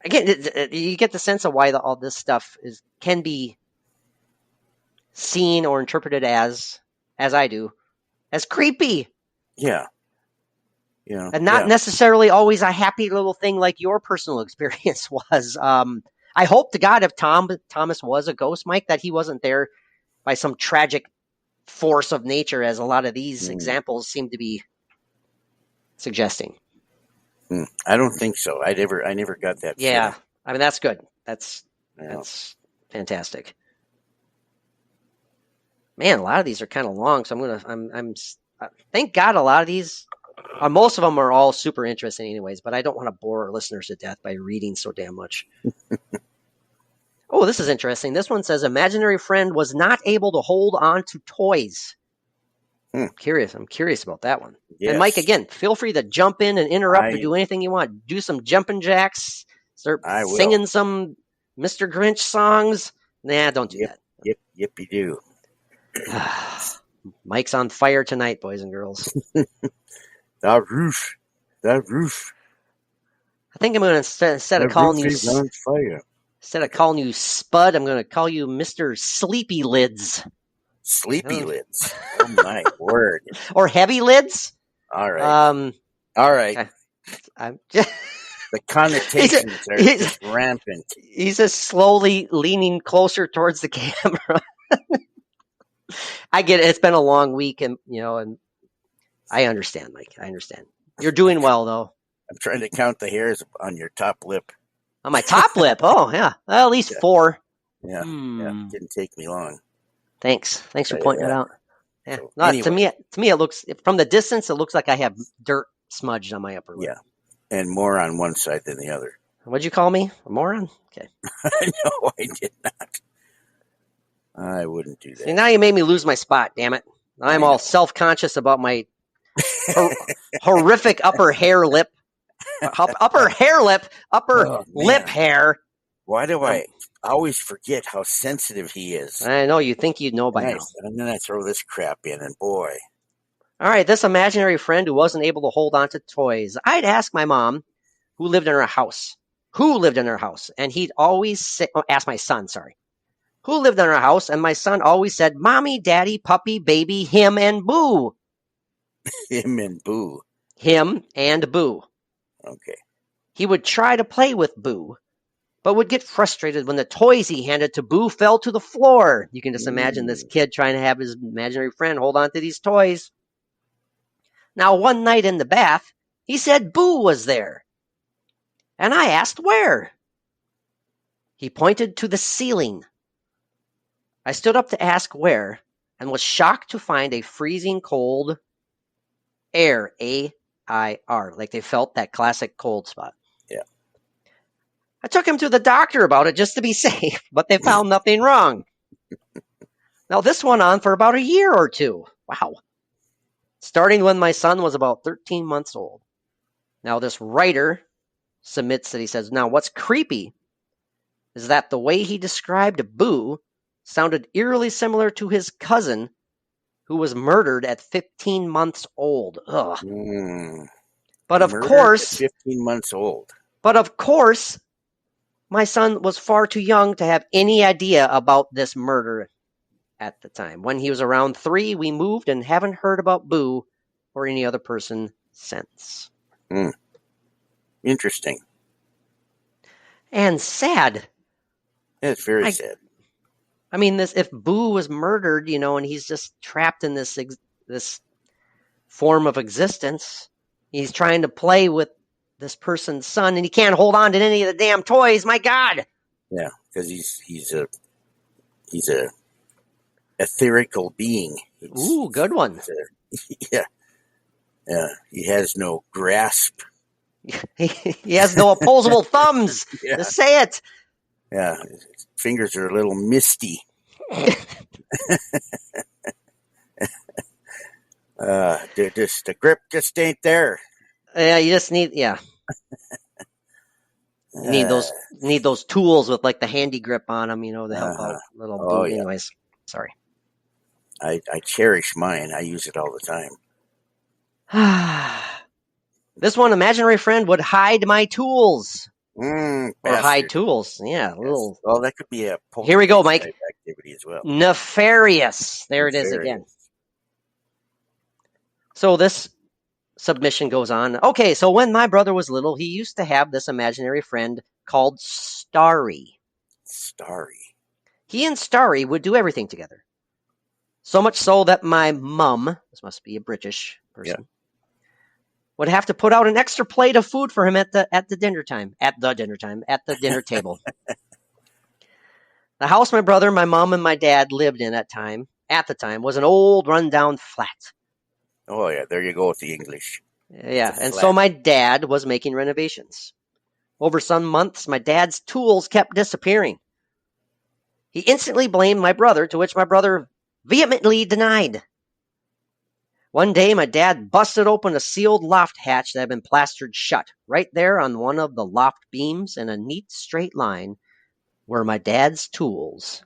Again, you get the sense of why all this stuff can be seen or interpreted as I do, as creepy. Yeah. Yeah. And not necessarily always a happy little thing like your personal experience was. I hope to God if Thomas was a ghost, Mike, that he wasn't there by some tragic force of nature, as a lot of these examples seem to be suggesting. I don't think so. I never got that. Yeah, feeling. I mean that's good. That's fantastic. Man, a lot of these are kind of long, so I'm thank God a lot of these. Most of them are all super interesting, anyways. But I don't want to bore our listeners to death by reading so damn much. Oh, this is interesting. This one says, imaginary friend was not able to hold on to toys. I'm curious about that one. Yes. And Mike, again, feel free to jump in and interrupt or do anything you want. Do some jumping jacks. Start singing some Mr. Grinch songs. Nah, don't do that. Yep, you do. Mike's on fire tonight, boys and girls. That roof. I think I'm going to, instead of calling you Spud, I'm going to call you Mr. Sleepy Lids. Sleepy Lids. Oh my word. Or Heavy Lids. All right. All right. The connotations are just rampant. He's just slowly leaning closer towards the camera. I get it. It's been a long week, and I understand, Mike. I understand. You're doing well, though. I'm trying to count the hairs on your top lip. On my top lip? Oh, yeah. Well, at least 4. Yeah. Yeah. Didn't take me long. Thanks for pointing it out. Yeah. So, anyway. To me, it looks, from the distance, it looks like I have dirt smudged on my upper lip. Yeah. And more on one side than the other. What'd you call me? A moron? Okay. No, I did not. I wouldn't do that. See, now you made me lose my spot, damn it. I'm all self-conscious about my horrific upper lip hair. Why do I always forget how sensitive he is? I know, you think you'd know by now. And then I throw this crap in, and boy. All right, this imaginary friend who wasn't able to hold on to toys. I'd ask my mom, who lived in her house, and he'd always ask my son, who lived in our house, and my son always said, Mommy, Daddy, Puppy, Baby, him, and Boo. Him and Boo. Him and Boo. Okay. He would try to play with Boo, but would get frustrated when the toys he handed to Boo fell to the floor. You can just imagine this kid trying to have his imaginary friend hold on to these toys. Now, one night in the bath, he said Boo was there. And I asked where. He pointed to the ceiling. I stood up to ask where, and was shocked to find a freezing cold air, fire, like they felt that classic cold spot. Yeah. I took him to the doctor about it just to be safe, but they found nothing wrong. Now, this went on for about a year or two. Wow. Starting when my son was about 13 months old. Now, this writer submits that he says, now, what's creepy is that the way he described Boo sounded eerily similar to his cousin who was murdered at 15 months old. Ugh. But of Murdered course, at 15 months old. But of course, my son was far too young to have any idea about this murder at the time. When he was around 3, we moved and haven't heard about Boo or any other person since. Interesting. And sad. It's very sad. I mean, this if Boo was murdered, and he's just trapped in this form of existence, he's trying to play with this person's son, and he can't hold on to any of the damn toys. My God! Yeah, because he's a etherical being. Ooh, good one. Yeah. He has no grasp. He has no opposable thumbs to say it. Yeah, his fingers are a little misty. The grip just ain't there. Yeah, you just need You need those tools with like the handy grip on them, to help out little Boo. Yeah. Anyways, sorry. I cherish mine. I use it all the time. This one, imaginary friend would hide my tools. Or hide Bastard. tools. Yeah, little. Well, that could be a Here we go, Mike. activity as well. Nefarious. There it is again. So this submission goes on. Okay, so when my brother was little, he used to have this imaginary friend called Starry. Starry. He and Starry would do everything together. So much so that my mum, this must be a British person, would have to put out an extra plate of food for him at the dinner dinner table. The house my brother, my mom, and my dad lived in at the time was an old rundown flat. Oh yeah, there you go with the English. Yeah, and so my dad was making renovations. Over some months, my dad's tools kept disappearing. He instantly blamed my brother, to which my brother vehemently denied. One day, my dad busted open a sealed loft hatch that had been plastered shut. Right there on one of the loft beams in a neat straight line were my dad's tools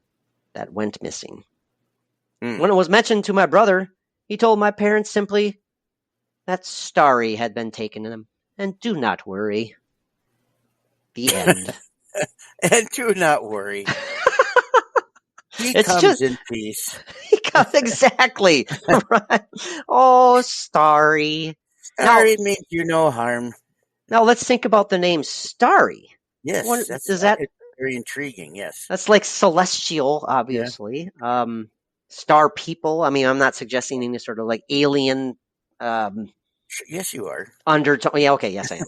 that went missing. When it was mentioned to my brother, he told my parents simply that Starry had been taken in, and do not worry. The end. And do not worry. He comes in peace. He comes exactly. Right. Oh, Starry. Starry means you no harm. Now let's think about the name Starry. Yes, Is that very intriguing? Yes, that's like celestial, obviously. Yeah. Star people. I mean, I'm not suggesting any sort of like alien. Yes, you are. Undertone. Yeah. Okay. Yes, I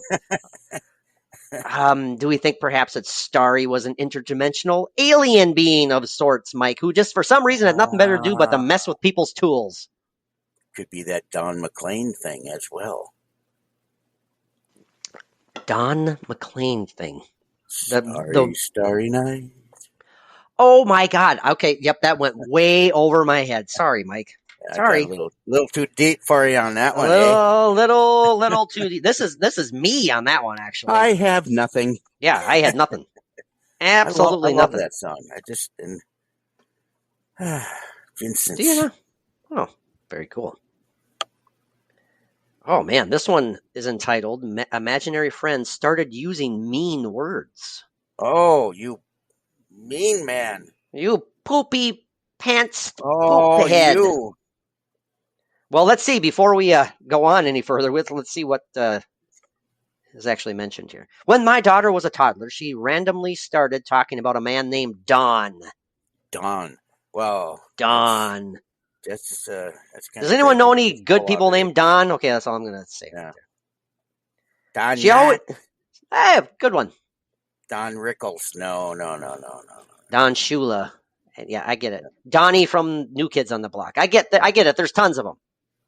am. Do we think perhaps that Starry was an interdimensional alien being of sorts, Mike, who just for some reason had nothing better to do but to mess with people's tools? Could be that Don McLean thing as well. Don McLean thing. Starry night. Oh my God. Okay. Yep. That went way over my head. Sorry, Mike. Sorry. A little too deep for you on that one. Little too deep. This is me on that one, actually. I have nothing. Yeah, I had nothing. Absolutely I love nothing. that song. Vincent. Do you know? Oh, very cool. Oh man, this one is entitled "Imaginary Friends Started Using Mean Words." Oh, you mean man! You poopy pants. Oh, poop head. you. Well, let's see. Before we go on any further let's see what is actually mentioned here. When my daughter was a toddler, she randomly started talking about a man named Don. Don. Well, Don. That's kind Does anyone know any good people named Don? Okay, that's all I'm going to say. Yeah. Right Don. Hey, good one. Don Rickles. No. Don Shula. Yeah, I get it. Donnie from New Kids on the Block. I get it. There's tons of them.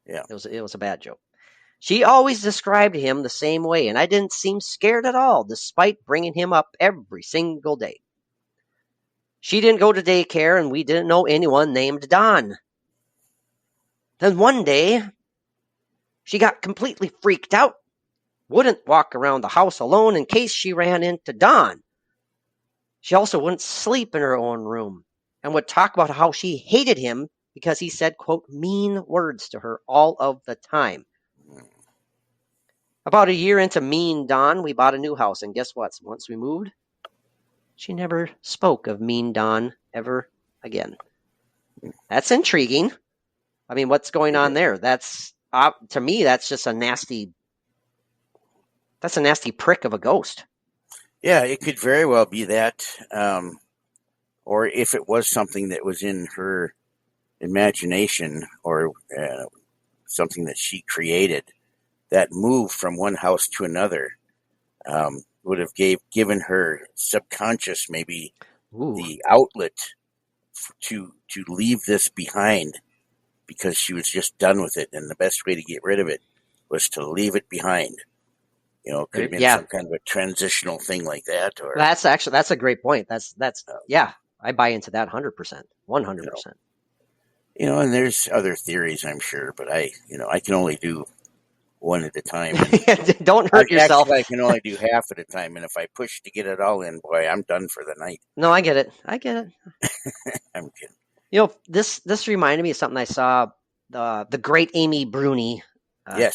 Yeah. It was a bad joke. She always described him the same way, and I didn't seem scared at all, despite bringing him up every single day. She didn't go to daycare, and we didn't know anyone named Don. Then one day, she got completely freaked out, wouldn't walk around the house alone in case she ran into Don. She also wouldn't sleep in her own room, and would talk about how she hated him because he said, quote, mean words to her all of the time. About a year into Mean Don, we bought a new house, and guess what? Once we moved, she never spoke of Mean Don ever again. That's intriguing. I mean, what's going on there? That's to me, that's just a nasty. That's a nasty prick of a ghost. Yeah, it could very well be that, or if it was something that was in her imagination or something that she created, that move from one house to another would have given her subconscious maybe the outlet to leave this behind, because she was just done with it, and the best way to get rid of it was to leave it behind. You know, it could have been some kind of a transitional thing like that. Or that's a great point. That's I buy into that 100%, 100%. You know, and there's other theories, I'm sure, but I can only do one at a time. Don't hurt yourself. Actually, I can only do half at a time, and if I push to get it all in, boy, I'm done for the night. No, I get it. I'm kidding. You know, this reminded me of something I saw the great Amy Bruni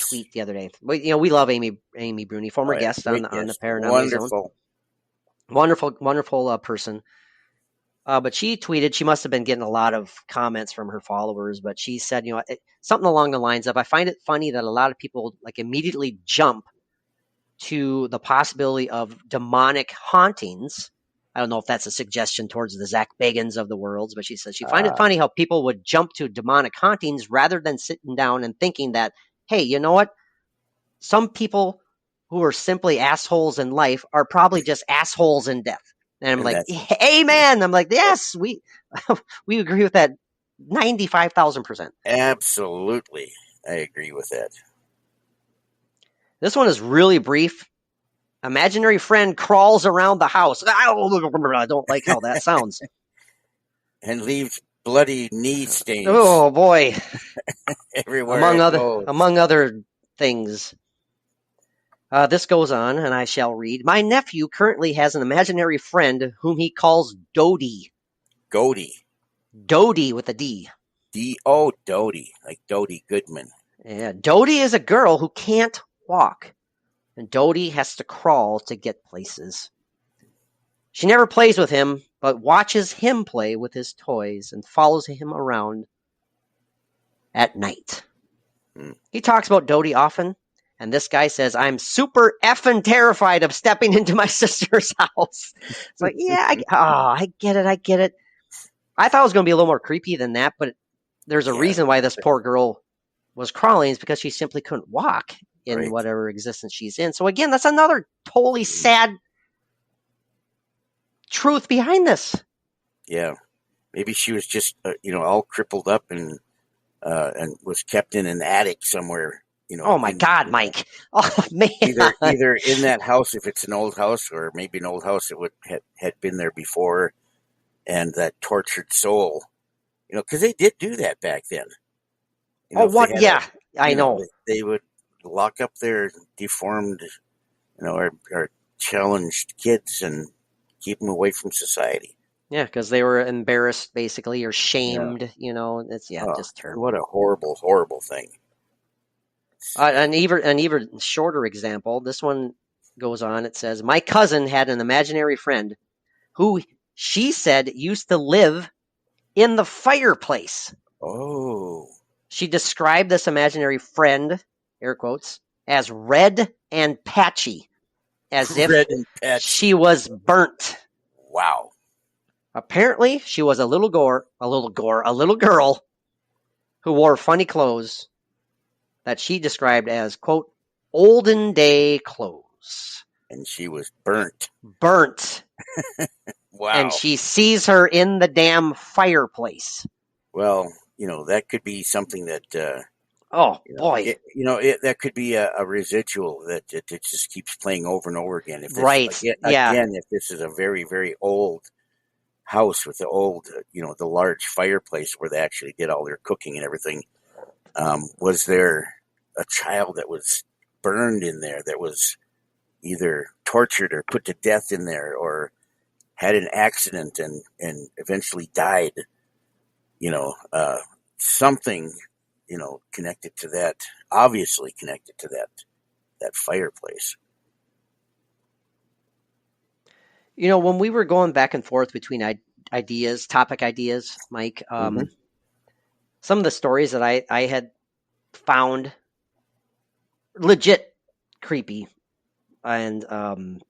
tweet the other day. We love Amy Bruni, former guest on the Paranormal Zone. Wonderful person. But she tweeted, she must have been getting a lot of comments from her followers, but she said, something along the lines of, I find it funny that a lot of people like immediately jump to the possibility of demonic hauntings. I don't know if that's a suggestion towards the Zach Bagans of the world, but she says she find it funny how people would jump to demonic hauntings rather than sitting down and thinking that, hey, you know what? Some people who are simply assholes in life are probably just assholes in death. And I'm like, amen. I'm like, yes, we agree with that 95,000%. Absolutely. I agree with that. This one is really brief. Imaginary friend crawls around the house. I don't like how that sounds. And leaves bloody knee stains. Oh, boy. Everywhere. Among other things. This goes on, and I shall read. My nephew currently has an imaginary friend whom he calls Dodie. Dodie with a D. D-O, Dodie, like Dodie Goodman. Yeah, Dodie is a girl who can't walk, and Dodie has to crawl to get places. She never plays with him, but watches him play with his toys and follows him around at night. He talks about Dodie often. And this guy says, I'm super effing terrified of stepping into my sister's house. It's like, yeah, I get it. I thought it was going to be a little more creepy than that, but there's a reason why this poor girl was crawling. Is because she simply couldn't walk in whatever existence she's in. So again, that's another totally sad truth behind this. Yeah. Maybe she was just, all crippled up and was kept in an attic somewhere. Oh my God, Mike! Oh man! Either in that house, if it's an old house, or maybe an old house that had been there before, and that tortured soul, because they did do that back then. Yeah, I know. They would lock up their deformed, or challenged kids and keep them away from society. Yeah, because they were embarrassed, basically, or shamed. It's just terrible. What a horrible, horrible thing. An even shorter example. This one goes on. It says, my cousin had an imaginary friend who she said used to live in the fireplace. Oh. She described this imaginary friend, air quotes, as red and patchy, as if she was burnt. Wow. Apparently, she was a little girl who wore funny clothes that she described as, quote, olden day clothes. And she was burnt. Wow. And she sees her in the damn fireplace. Well, that could be something that Oh boy. That could be a residual that it just keeps playing over and over again. If this, Right. Yeah. again, if this is a very, very old house with the old, the large fireplace where they actually did all their cooking and everything, was there a child that was burned in there, that was either tortured or put to death in there, or had an accident and eventually died? Something, connected to that, obviously connected to that fireplace. When we were going back and forth between topic ideas, Mike, some of the stories that I had found legit creepy and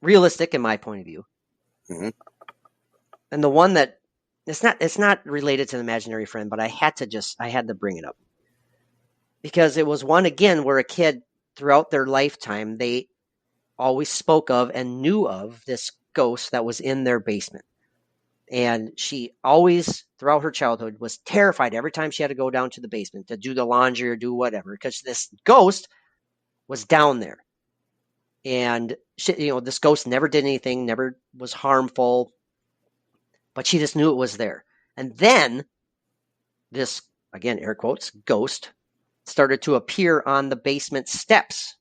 realistic in my point of view. Mm-hmm. And the one that it's not related to the imaginary friend, but I had to bring it up because it was one again where a kid throughout their lifetime, they always spoke of and knew of this ghost that was in their basement. And she always, throughout her childhood, was terrified every time she had to go down to the basement to do the laundry or do whatever, because this ghost was down there. And this ghost never did anything, never was harmful, but she just knew it was there. And then this, again, air quotes, ghost started to appear on the basement steps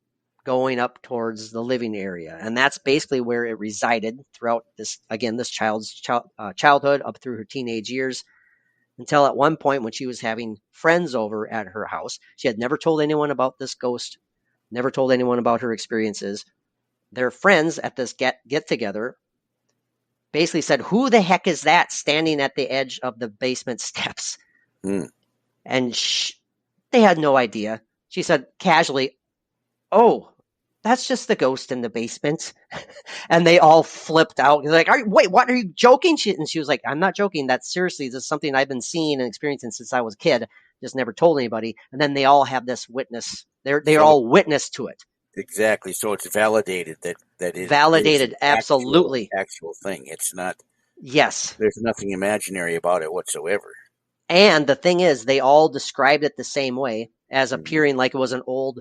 going up towards the living area. And that's basically where it resided throughout this child's childhood up through her teenage years, until at one point when she was having friends over at her house. She had never told anyone about this ghost, never told anyone about her experiences. Their friends at this get-together basically said, "Who the heck is that standing at the edge of the basement steps?" And they had no idea. She said casually, "Oh, that's just the ghost in the basement." And they all flipped out. They're like, wait, what? Are you joking? And she was like, "I'm not joking. That's seriously, this is something I've been seeing and experiencing since I was a kid. Just never told anybody." And then they all have this witness. They're all witness to it. Exactly. So it's validated that it Validated, is absolutely. actual thing. It's not. Yes. There's nothing imaginary about it whatsoever. And the thing is, they all described it the same way, as appearing like it was an old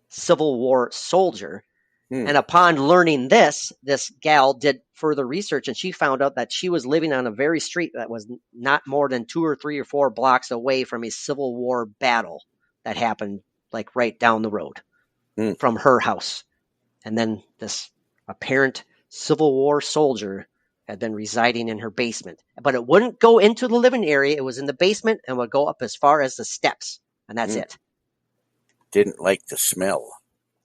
Civil War soldier. And upon learning this gal did further research, and she found out that she was living on a very street that was not more than 2 or 3 or 4 blocks away from a Civil War battle that happened like right down the road from her house. And then this apparent Civil War soldier had been residing in her basement, but it wouldn't go into the living area. It was in the basement and would go up as far as the steps, and that's it. Didn't like the smell.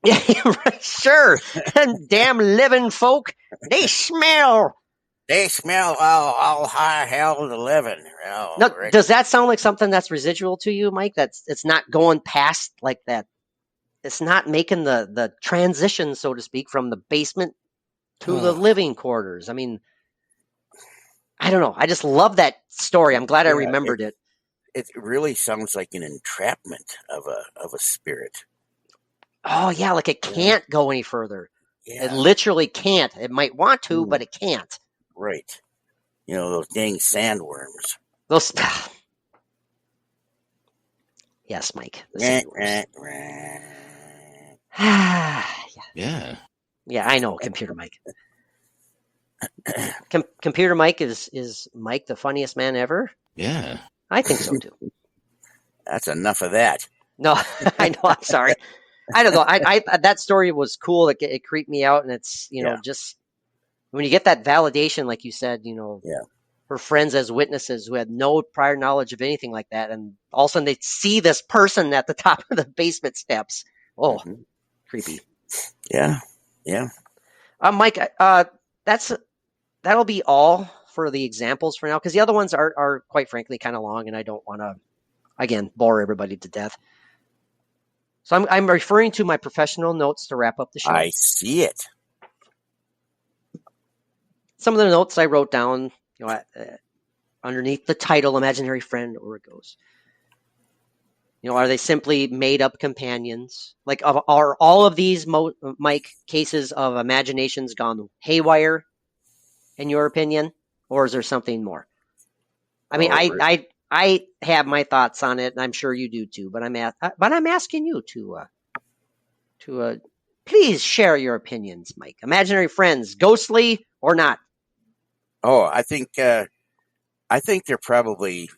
Yeah, right, sure. And damn living folk, they smell. They smell all high hell to living. Oh, now, does that sound like something that's residual to you, Mike? It's not going past like that. It's not making the transition, so to speak, from the basement to the living quarters. I mean, I don't know. I just love that story. I'm glad I remembered it. It really sounds like an entrapment of a spirit. Oh yeah, like it can't go any further. Yeah. It literally can't. It might want to, but it can't. Right. Those dang sandworms. Those. Yes, Mike. The sandworms. Yeah. Yeah, I know, Computer Mike. Computer Mike is Mike the funniest man ever? Yeah. I think so too. That's enough of that. No, I know. I'm sorry. I don't know. I that story was cool. It creeped me out, and it's just when you get that validation, like you said, her friends as witnesses who had no prior knowledge of anything like that, and all of a sudden they see this person at the top of the basement steps. Oh, creepy. Yeah. Mike, that'll be all for the examples for now, because the other ones are quite frankly kind of long, and I don't want to again bore everybody to death. So I'm referring to my professional notes to wrap up the show. I see it. Some of the notes I wrote down, underneath the title "Imaginary Friend" or a Ghost. Are they simply made up companions? Like, are all of these, Mike, cases of imaginations gone haywire, in your opinion, or is there something more? I mean, I have my thoughts on it, and I'm sure you do too. But I'm asking you to please share your opinions, Mike. Imaginary friends, ghostly or not? Oh, I think they're probably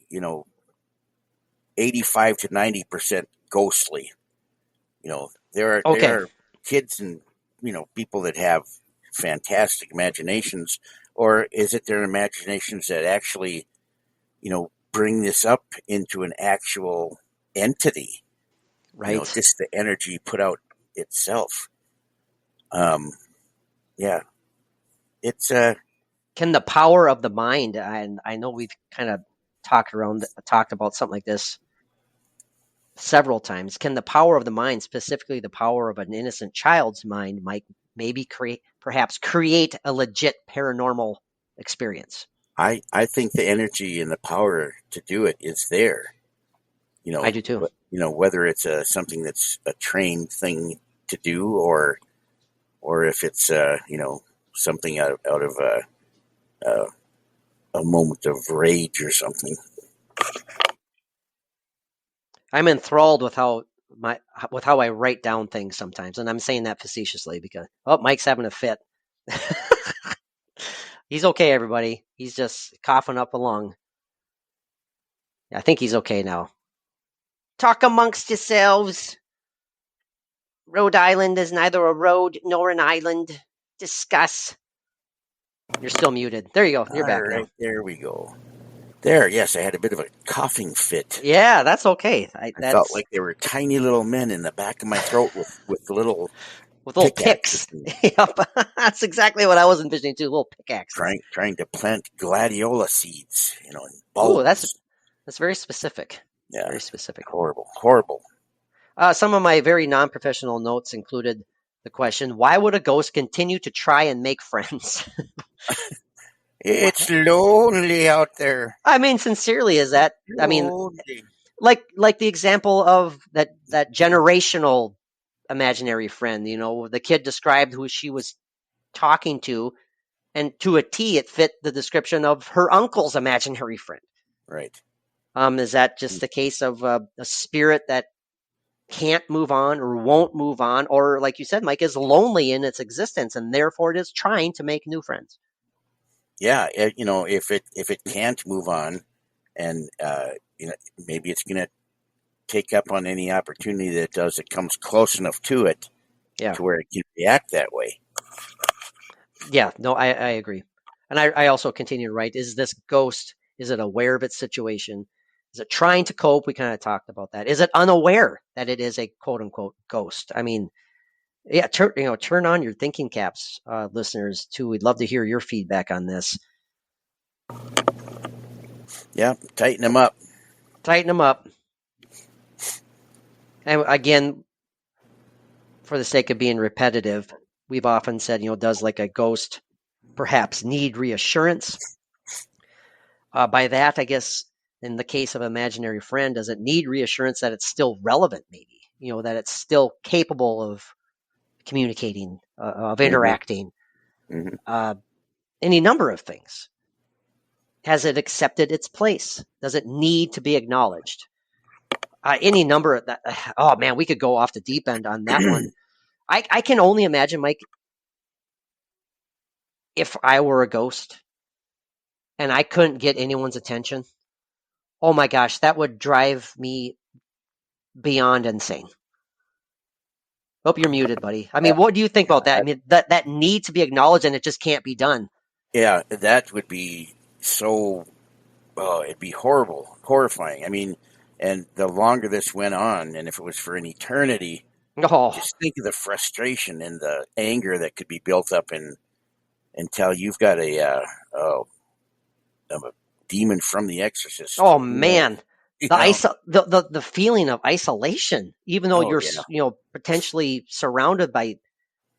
85 to 90% ghostly. There Okay, are kids and people that have fantastic imaginations, or is it their imaginations that actually bring this up into an actual entity? right. Just the energy put out itself. Um, yeah, it's Can the power of the mind? And I know we've kind of talked about something like this several times. Can the power of the mind, specifically the power of an innocent child's mind, might maybe perhaps create a legit paranormal experience? I think the energy and the power to do it is there. I do too. Whether it's something that's a trained thing to do, or if it's something out of a moment of rage or something. I'm enthralled with how I write down things sometimes, and I'm saying that facetiously because Mike's having a fit. He's okay, everybody. He's just coughing up a lung. I think he's okay now. Talk amongst yourselves. Rhode Island is neither a road nor an island. Discuss. You're still muted. There you go. You're back now. There we go. There, yes, I had a bit of a coughing fit. Yeah, that's okay. I felt like there were tiny little men in the back of my throat with little picks. Yep, that's exactly what I was envisioning too. Little pickaxes. Trying to plant gladiola seeds, in bulbs. Oh, that's very specific. Yeah, very specific. Horrible. Some of my very non-professional notes included the question: why would a ghost continue to try and make friends? It's lonely out there. I mean, sincerely, is that? I mean, like the example of that generational imaginary friend. The kid described who she was talking to, and to a T, it fit the description of her uncle's imaginary friend. Right. Is that just the case of a spirit that can't move on or won't move on, or like you said, Mike, is lonely in its existence and therefore it is trying to make new friends? Yeah, if it can't move on, and maybe it's going to take up on any opportunity that does, it comes close enough to it, to where it can react that way. Yeah, no, I agree. And I also continue to write, is this ghost, is it aware of its situation? Is it trying to cope? We kind of talked about that. Is it unaware that it is a quote unquote ghost? I mean, yeah, turn on your thinking caps, listeners, too. We'd love to hear your feedback on this. Yeah, tighten them up. And again, for the sake of being repetitive, we've often said, does like a ghost perhaps need reassurance? By that, I guess, in the case of imaginary friend, does it need reassurance that it's still relevant, maybe? That it's still capable of communicating, of interacting, any number of things. Has it accepted its place? Does it need to be acknowledged? Any number of that. Oh man, we could go off the deep end on that one. I can only imagine, Mike, if I were a ghost and I couldn't get anyone's attention. Oh my gosh, that would drive me beyond insane. Hope you're muted, buddy. I mean, what do you think about that? I mean, that need to be acknowledged and it just can't be done. Yeah, that would be so, it'd be horrifying. I mean, and the longer this went on, and if it was for an eternity, just think of the frustration and the anger that could be built up until you've got a demon from The Exorcist. Oh man. The feeling of isolation, even though you're potentially surrounded by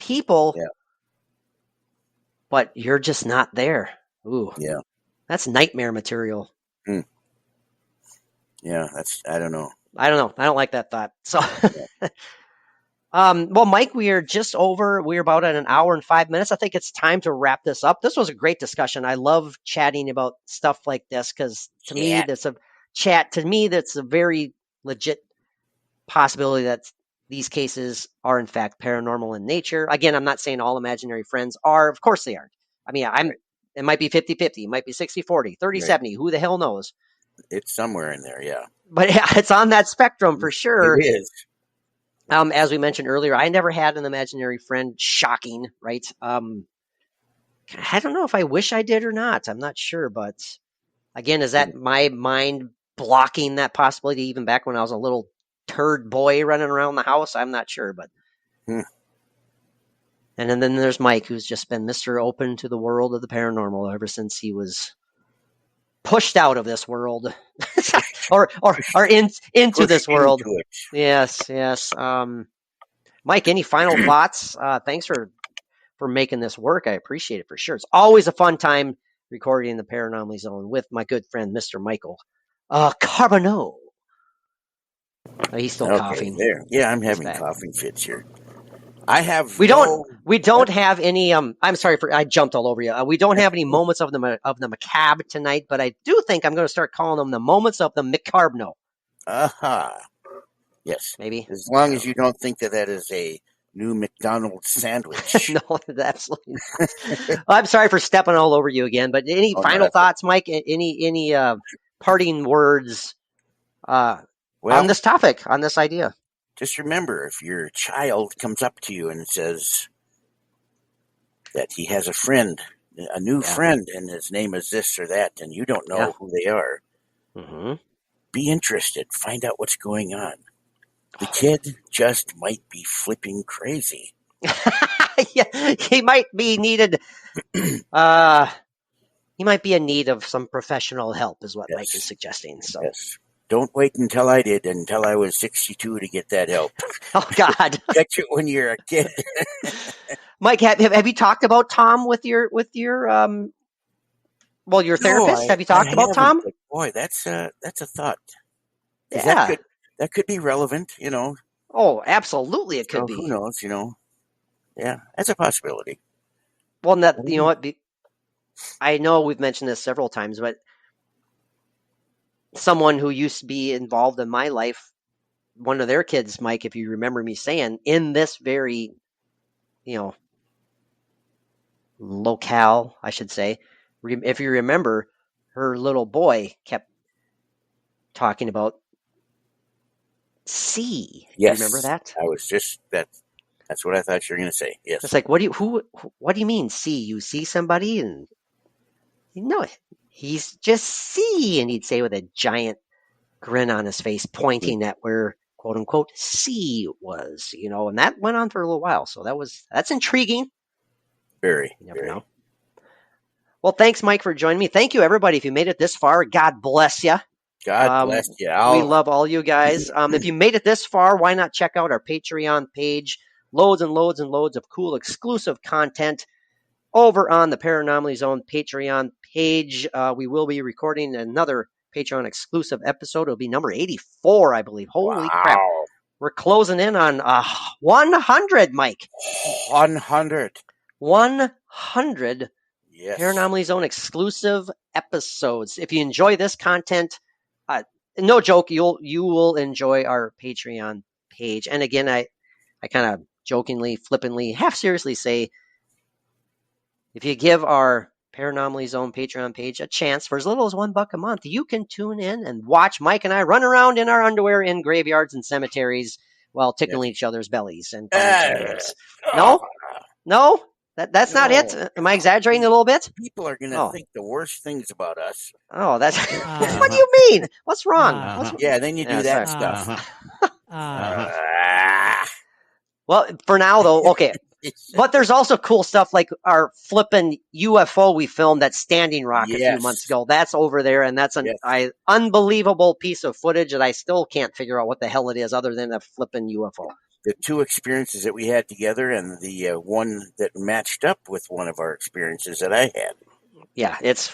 people, but you're just not there. Ooh, yeah, that's nightmare material. Yeah, I don't know. I don't like that thought. So, well, Mike, we're about at an hour and 5 minutes. I think it's time to wrap this up. This was a great discussion. I love chatting about stuff like this because to me, chat, to me, that's a very legit possibility that these cases are in fact paranormal in nature. Again, I'm not saying all imaginary friends are. Of course they aren't. I mean, it might be 50-50, it might be 60-40, 30-70, who the hell knows? It's somewhere in there, yeah. But yeah, it's on that spectrum for sure. It is. As we mentioned earlier, I never had an imaginary friend. Shocking, right? I don't know if I wish I did or not. I'm not sure, but again, is that my mind blocking that possibility even back when I was a little turd boy running around the house? I'm not sure, but and then there's Mike, who's just been Mr. Open to the world of the paranormal ever since he was pushed out of this world or into this world. Yes. Mike, any final thoughts? Thanks for making this work. I appreciate it for sure. It's always a fun time recording the Paranormally Zone with my good friend, Mr. Michael Carbonneau. He's still coughing. There. Yeah, I'm having coughing fits here. We don't have any. I'm sorry I jumped all over you. We don't have any moments of the macabre tonight, but I do think I'm going to start calling them the moments of the McCarbno. Yes, maybe as long as you don't think that is a new McDonald's sandwich. No, absolutely not. I'm sorry for stepping all over you again, but any final thoughts, Mike? Any parting words on this topic, on this idea? Just remember, if your child comes up to you and says that he has a friend, a new friend, and his name is this or that, and you don't know who they are, be interested. Find out what's going on. The kid just might be flipping crazy. Yeah, he might be needed. He might be in need of some professional help, is what Mike is suggesting. So. Yes. Don't wait until I was 62 to get that help. Oh, God. Catch it when you're a kid. Mike, have you talked about Tom with your therapist? Have you talked about Tom? Boy, that's a thought. Yeah. That could be relevant, you know. Oh, absolutely it could be. Who knows, you know. Yeah, that's a possibility. Well, you know what? I know we've mentioned this several times, but someone who used to be involved in my life, one of their kids, Mike, if you remember me saying, in this very, locale, I should say, if you remember, her little boy kept talking about C. Yes. Remember that? I was just that's what I thought you were going to say. Yes. It's like, what do you mean C? You see somebody and he's just C, and he'd say with a giant grin on his face, pointing at where quote unquote C was, and that went on for a little while. So that's intriguing. Very. You never know. Well, thanks, Mike, for joining me. Thank you, everybody. If you made it this far, God bless you. God bless you. We love all you guys. If you made it this far, why not check out our Patreon page? Loads and loads and loads of cool exclusive content over on the Paranormally Zone Patreon page. We will be recording another Patreon exclusive episode. It'll be number 84, I believe. Holy crap. We're closing in on 100, Mike. 100. 100 yes. Paranormally Zone exclusive episodes. If you enjoy this content, no joke, you will enjoy our Patreon page. And again, I kind of jokingly, flippantly, half seriously say, if you give our Paranormally Zone Patreon page a chance for as little as $1 a month, you can tune in and watch Mike and I run around in our underwear in graveyards and cemeteries while tickling each other's bellies and No? That's not it? Am I exaggerating a little bit? People are going to think the worst things about us. Oh, that's... What do you mean? What's wrong? Yeah, then you do that stuff. Well, for now, though, okay. But there's also cool stuff like our flippin' UFO we filmed at Standing Rock a few months ago. That's over there, and that's an unbelievable piece of footage that I still can't figure out what the hell it is other than a flippin' UFO. The two experiences that we had together and the one that matched up with one of our experiences that I had. Yeah, it's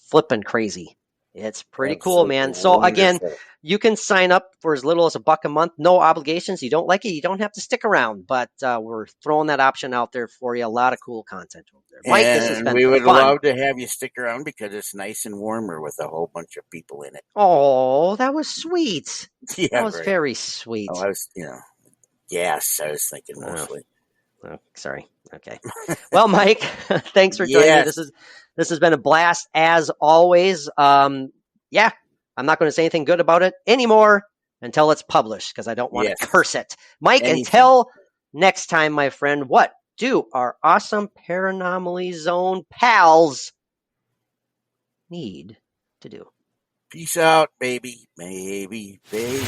flippin' crazy. It's pretty cool, man. So again, Wonderful. you can sign up for as little as $1 a month. No obligations. You don't like it, you don't have to stick around. But we're throwing that option out there for you. A lot of cool content over there. Mike, this has And been we would fun. love to have you stick around because it's nice and warmer with a whole bunch of people in it. Oh, that was sweet. Yeah, That was right. very sweet. Oh, I was, yes, I was thinking mostly. Oh, sorry. Okay. Well, Mike, thanks for joining me. Yes. This has been a blast as always. Yeah, I'm not going to say anything good about it anymore until it's published because I don't want to curse it. Mike, until next time, my friend, what do our awesome Paranormally Zone pals need to do? Peace out, baby. Baby, baby.